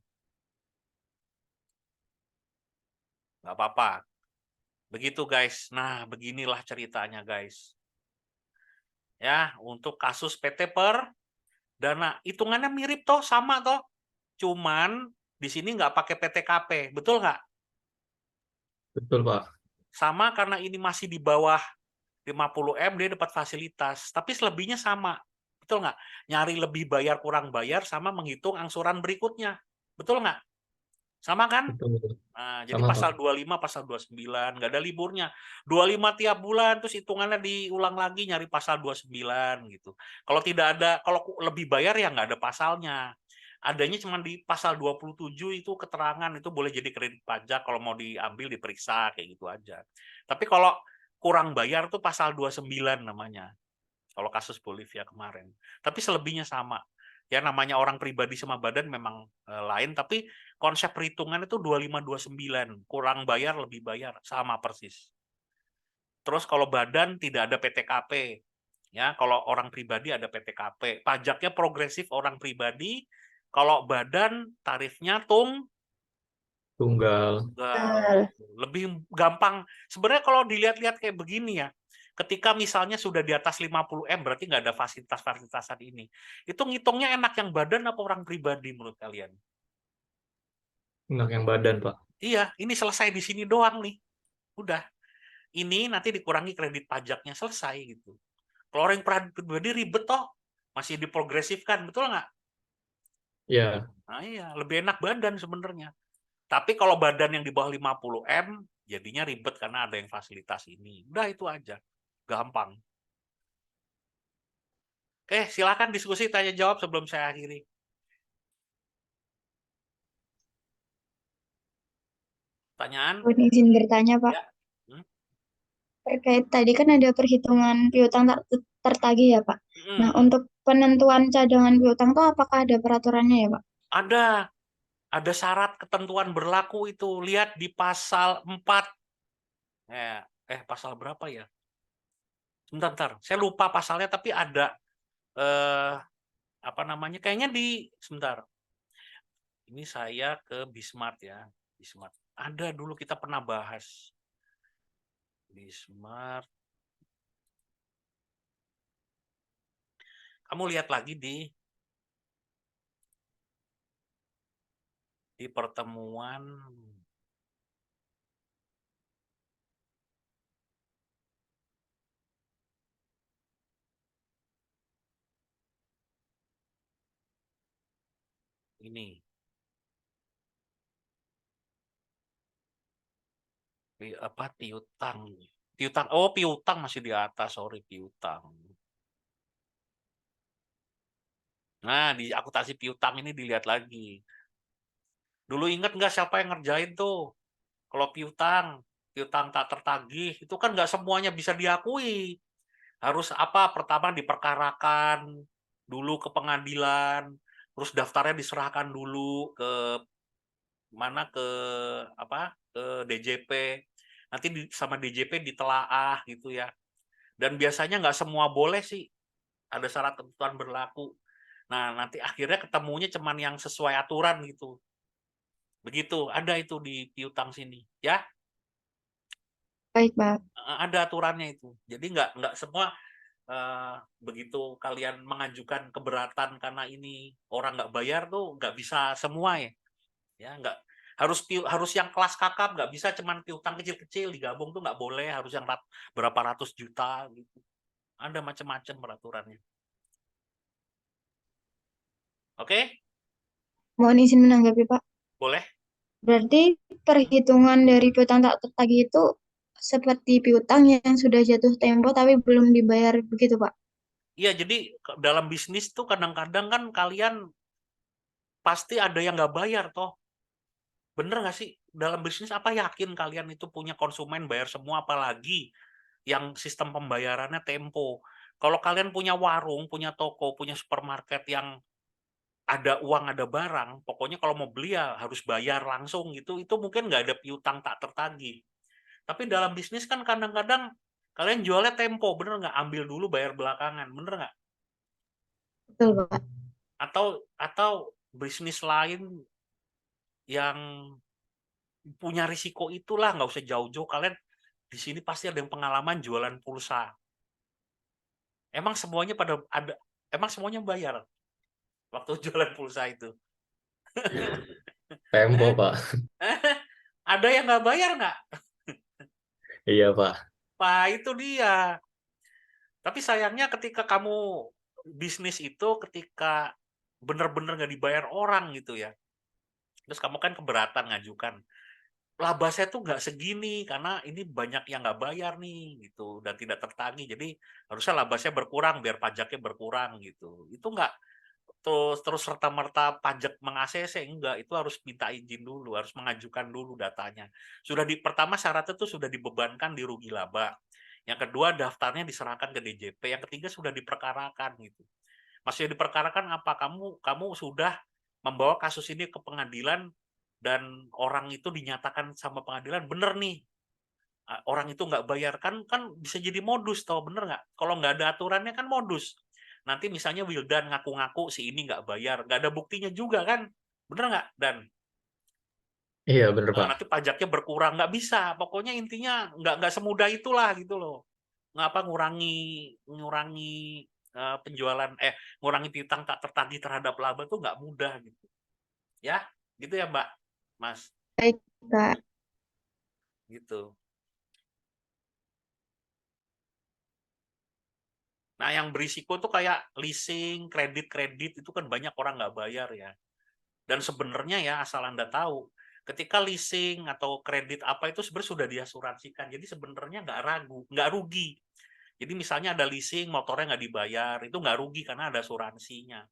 Nggak apa-apa. Begitu guys. Nah, beginilah ceritanya guys. Ya, untuk kasus PT Per Dana, hitungannya mirip toh, sama toh. Cuman di sini nggak pakai PTKP, betul nggak? Betul, Pak. Sama karena ini masih di bawah 50M dia dapat fasilitas, tapi selebihnya sama. Betul nggak? Nyari lebih bayar kurang bayar sama menghitung angsuran berikutnya. Betul nggak? Sama kan? Betul. Nah, jadi Sama, pasal Pak. 25, pasal 29, nggak ada liburnya. 25 tiap bulan, terus hitungannya diulang lagi nyari pasal 29 gitu. Kalau tidak ada, kalau lebih bayar ya nggak ada pasalnya. Adanya cuma di pasal 27 itu keterangan itu boleh jadi kredit pajak kalau mau diambil diperiksa kayak gitu aja. Tapi kalau kurang bayar tuh pasal 29 namanya. Kalau kasus Bolivia kemarin. Tapi selebihnya sama. Ya namanya orang pribadi sama badan memang lain, tapi konsep perhitungan itu 2529. Kurang bayar, lebih bayar, sama persis. Terus kalau badan tidak ada PTKP. Ya, kalau orang pribadi ada PTKP. Pajaknya progresif orang pribadi, kalau badan tarifnya Tunggal. tunggal. Lebih gampang. Sebenarnya kalau dilihat-lihat kayak begini ya, ketika misalnya sudah di atas 50M berarti nggak ada fasilitas-fasilitasan ini. Itu ngitungnya enak yang badan apa orang pribadi menurut kalian? Enak yang badan, Pak. Iya, ini selesai di sini doang nih. Udah. Ini nanti dikurangi kredit pajaknya, selesai gitu. Kalau orang pribadi ribet toh, masih diprogresifkan, betul nggak? Ya, Nah iya, lebih enak badan sebenarnya. Tapi kalau badan yang di bawah 50M, jadinya ribet karena ada yang fasilitas ini. Udah itu aja. Gampang. Oke, silakan diskusi, tanya jawab sebelum saya akhiri. Pertanyaan? Mohon izin bertanya, Pak. Ya. Hmm? Terkait tadi kan ada perhitungan piutang tertagih ya, Pak. Nah, Hmm. untuk penentuan cadangan piutang itu apakah ada peraturannya ya, Pak? Ada syarat ketentuan berlaku itu. Lihat di pasal 4. Pasal berapa ya? Sebentar. Saya lupa pasalnya, tapi ada apa namanya? Kayaknya sebentar. Ini saya ke Bismart ya. Bismart. Ada dulu kita pernah bahas. Bismart. Kamu lihat lagi di pertemuan ini. Apa piutang? Piutang. Oh, piutang masih di atas, sorry, piutang. Nah, di akuntansi piutang ini dilihat lagi. Dulu ingat nggak siapa yang ngerjain tuh? Kalau piutang tak tertagih, itu kan nggak semuanya bisa diakui. Harus apa? Pertama diperkarakan dulu ke pengadilan, terus daftarnya diserahkan dulu ke mana ke DJP. Nanti sama DJP ditelaah gitu ya. Dan biasanya nggak semua boleh sih. Ada syarat ketentuan berlaku. Nah, nanti akhirnya ketemunya cuman yang sesuai aturan gitu. Begitu, ada itu di piutang sini, ya. Baik, Pak. Ada aturannya itu. Jadi nggak semua begitu kalian mengajukan keberatan karena ini orang nggak bayar tuh nggak bisa semua ya. Ya nggak harus yang kelas kakap, nggak bisa cuman piutang kecil-kecil digabung tuh nggak boleh, harus yang berapa ratus juta gitu. Ada macam-macam peraturannya. Oke, Mohon izin menanggapi, Pak. boleh. Berarti perhitungan dari piutang tak tertagih itu seperti piutang yang sudah jatuh tempo tapi belum dibayar begitu, Pak? Iya, jadi dalam bisnis tuh kadang-kadang kan kalian pasti ada yang nggak bayar toh. Bener nggak sih? Dalam bisnis apa yakin kalian itu punya konsumen bayar semua, apalagi yang sistem pembayarannya tempo. Kalau kalian punya warung, punya toko, punya supermarket yang ada uang, ada barang, pokoknya kalau mau beli ya harus bayar langsung gitu, itu mungkin nggak ada piutang tak tertagih. Tapi dalam bisnis kan kadang-kadang kalian jualnya tempo, bener nggak? Ambil dulu, bayar belakangan, bener nggak? Betul, Pak. Atau bisnis lain yang punya risiko itulah, nggak usah jauh-jauh. Kalian di sini pasti ada yang pengalaman jualan pulsa. Emang semuanya bayar waktu jualan pulsa itu? tempo, Pak. Ada yang nggak bayar nggak? Iya, Pak. Pak, itu dia. Tapi sayangnya ketika kamu bisnis itu, ketika benar-benar nggak dibayar orang gitu ya, terus kamu kan keberatan ngajukan, laba saya tuh nggak segini karena ini banyak yang nggak bayar nih gitu dan tidak tertagih, jadi harusnya laba saya berkurang biar pajaknya berkurang gitu. Itu nggak terus serta-merta pajak meng-ACC, enggak, itu harus minta izin dulu, harus mengajukan dulu datanya. Pertama syaratnya tuh sudah dibebankan di rugi laba. Yang kedua, daftarnya diserahkan ke DJP. Yang ketiga, sudah diperkarakan gitu. Maksudnya diperkarakan apa? Kamu sudah membawa kasus ini ke pengadilan dan orang itu dinyatakan sama pengadilan bener nih, orang itu nggak bayar, kan bisa jadi modus, tau bener nggak? Kalau nggak ada aturannya kan modus. Nanti misalnya Wildan ngaku-ngaku si ini nggak bayar, nggak ada buktinya juga kan, bener nggak? Dan Iya, bener Pak. nanti pajaknya berkurang, nggak bisa. Pokoknya intinya nggak semudah itulah gitu loh. Ngapa ngurangi penjualan, ngurangi piutang tak tertagih terhadap laba tuh nggak mudah gitu. Ya, gitu ya Mbak, Mas, Baik, Kak. gitu. Nah, yang berisiko tuh kayak leasing, kredit itu kan banyak orang nggak bayar ya. Dan sebenarnya ya, asal Anda tahu, ketika leasing atau kredit apa itu sebenarnya sudah diasuransikan. Jadi sebenarnya nggak rugi. Jadi misalnya ada leasing, motornya nggak dibayar, itu nggak rugi karena ada asuransinya.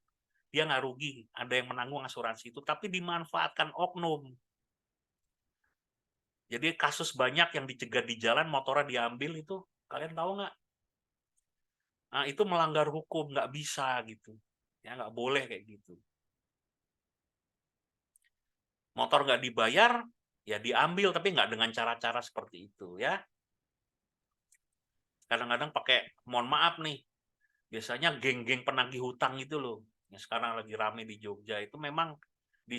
Dia nggak rugi, ada yang menanggung asuransi itu, tapi dimanfaatkan oknum. Jadi kasus banyak yang dicegat di jalan, motornya diambil itu, kalian tahu nggak? Nah, itu melanggar hukum, nggak bisa gitu. Ya, nggak boleh kayak gitu. Motor nggak dibayar, ya diambil, tapi nggak dengan cara-cara seperti itu ya. Kadang-kadang pakai, mohon maaf nih, biasanya geng-geng penagih hutang itu loh, yang sekarang lagi rame di Jogja, itu memang di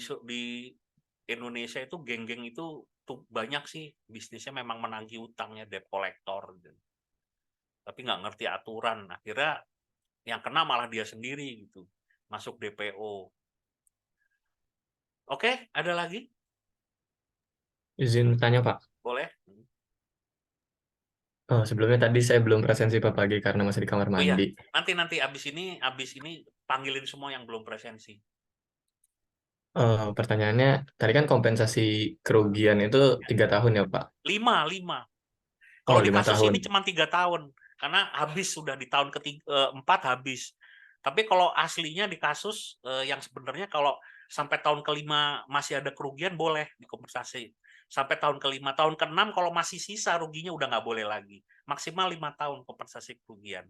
Indonesia itu geng-geng itu tuh banyak sih bisnisnya memang menagih hutangnya, debt collector gitu. Tapi nggak ngerti aturan, akhirnya yang kena malah dia sendiri gitu, masuk DPO. Oke, ada lagi? Izin tanya Pak. Boleh? Sebelumnya tadi saya belum presensi Pak pagi karena masih di kamar Oh iya, mandi. nanti abis ini panggilin semua yang belum presensi. Pertanyaannya, tadi kan kompensasi kerugian itu 3 tahun ya Pak? 5. Oh, Kalau di 5 kasus tahun. ini cuma 3 tahun, karena habis sudah di tahun keempat habis. Tapi kalau aslinya di kasus yang sebenarnya kalau sampai tahun kelima masih ada kerugian boleh dikompensasi. Sampai tahun kelima, tahun keenam kalau masih sisa ruginya udah nggak boleh lagi. Maksimal 5 tahun kompensasi kerugian.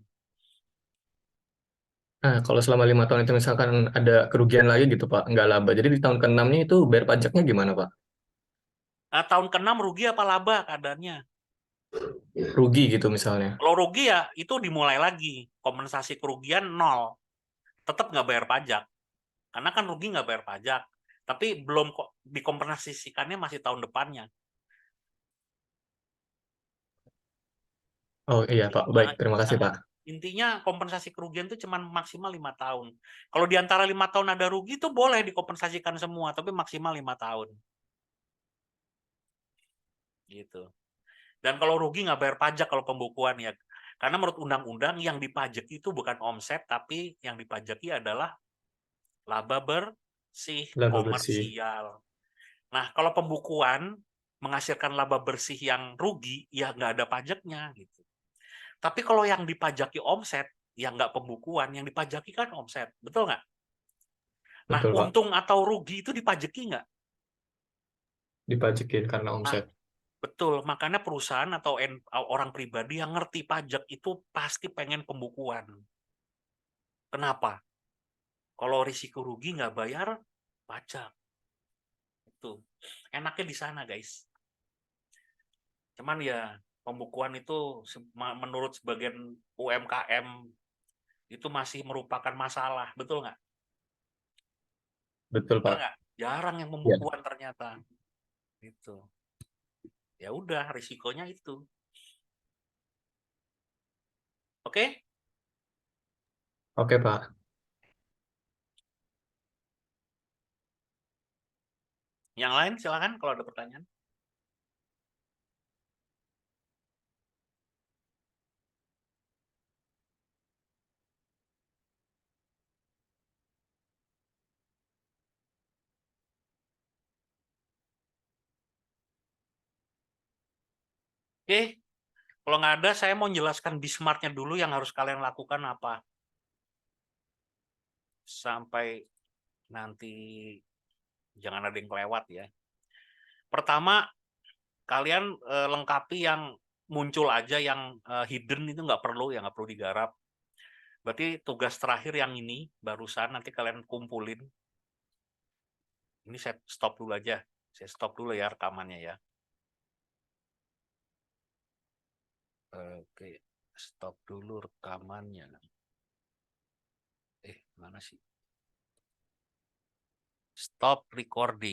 Nah, kalau selama 5 tahun itu misalkan ada kerugian lagi gitu Pak, nggak laba. Jadi di tahun ke-6-nya itu bayar pajaknya gimana Pak? Nah, tahun keenam rugi apa laba keadaannya? Rugi gitu misalnya. Kalau rugi ya itu dimulai lagi. Kompensasi kerugian 0. Tetap nggak bayar pajak. Karena kan rugi nggak bayar pajak. Tapi belum kok dikompensasikannya masih tahun depannya. Oh iya Pak, baik. Terima kasih Pak. Intinya kompensasi kerugian itu cuma maksimal 5 tahun. Kalau di antara 5 tahun ada rugi itu boleh dikompensasikan semua, tapi maksimal 5 tahun. Gitu. Dan kalau rugi nggak bayar pajak kalau pembukuan ya. Karena menurut undang-undang yang dipajaki itu bukan omset, tapi yang dipajaki adalah laba bersih, Laba bersih. komersial. Nah, kalau pembukuan menghasilkan laba bersih yang rugi, ya nggak ada pajaknya gitu. Tapi kalau yang dipajaki omset, yang nggak pembukuan, yang dipajaki kan omset, betul nggak? Nah, Betul Pak. untung atau rugi itu dipajaki nggak? Dipajakin karena Nah, omset. betul. Makanya perusahaan atau orang pribadi yang ngerti pajak itu pasti pengen pembukuan. Kenapa? Kalau risiko rugi nggak bayar pajak. Itu enaknya di sana, guys. Cuman ya pembukuan itu menurut sebagian UMKM itu masih merupakan masalah, betul nggak? Betul Benar Pak. nggak? Jarang yang Ya. pembukuan ternyata. Itu. Ya udah, risikonya itu. Oke? Oke Pak. Yang lain silakan kalau ada pertanyaan. Oke, kalau nggak ada, saya mau jelaskan Bismarck-nya dulu yang harus kalian lakukan apa. Sampai nanti jangan ada yang kelewat ya. Pertama, kalian lengkapi yang muncul aja yang hidden itu nggak perlu digarap. Berarti tugas terakhir yang ini barusan nanti kalian kumpulin. Ini saya stop dulu aja. Saya stop dulu ya rekamannya ya. Oke, stop dulu rekamannya. Mana sih? Stop recording.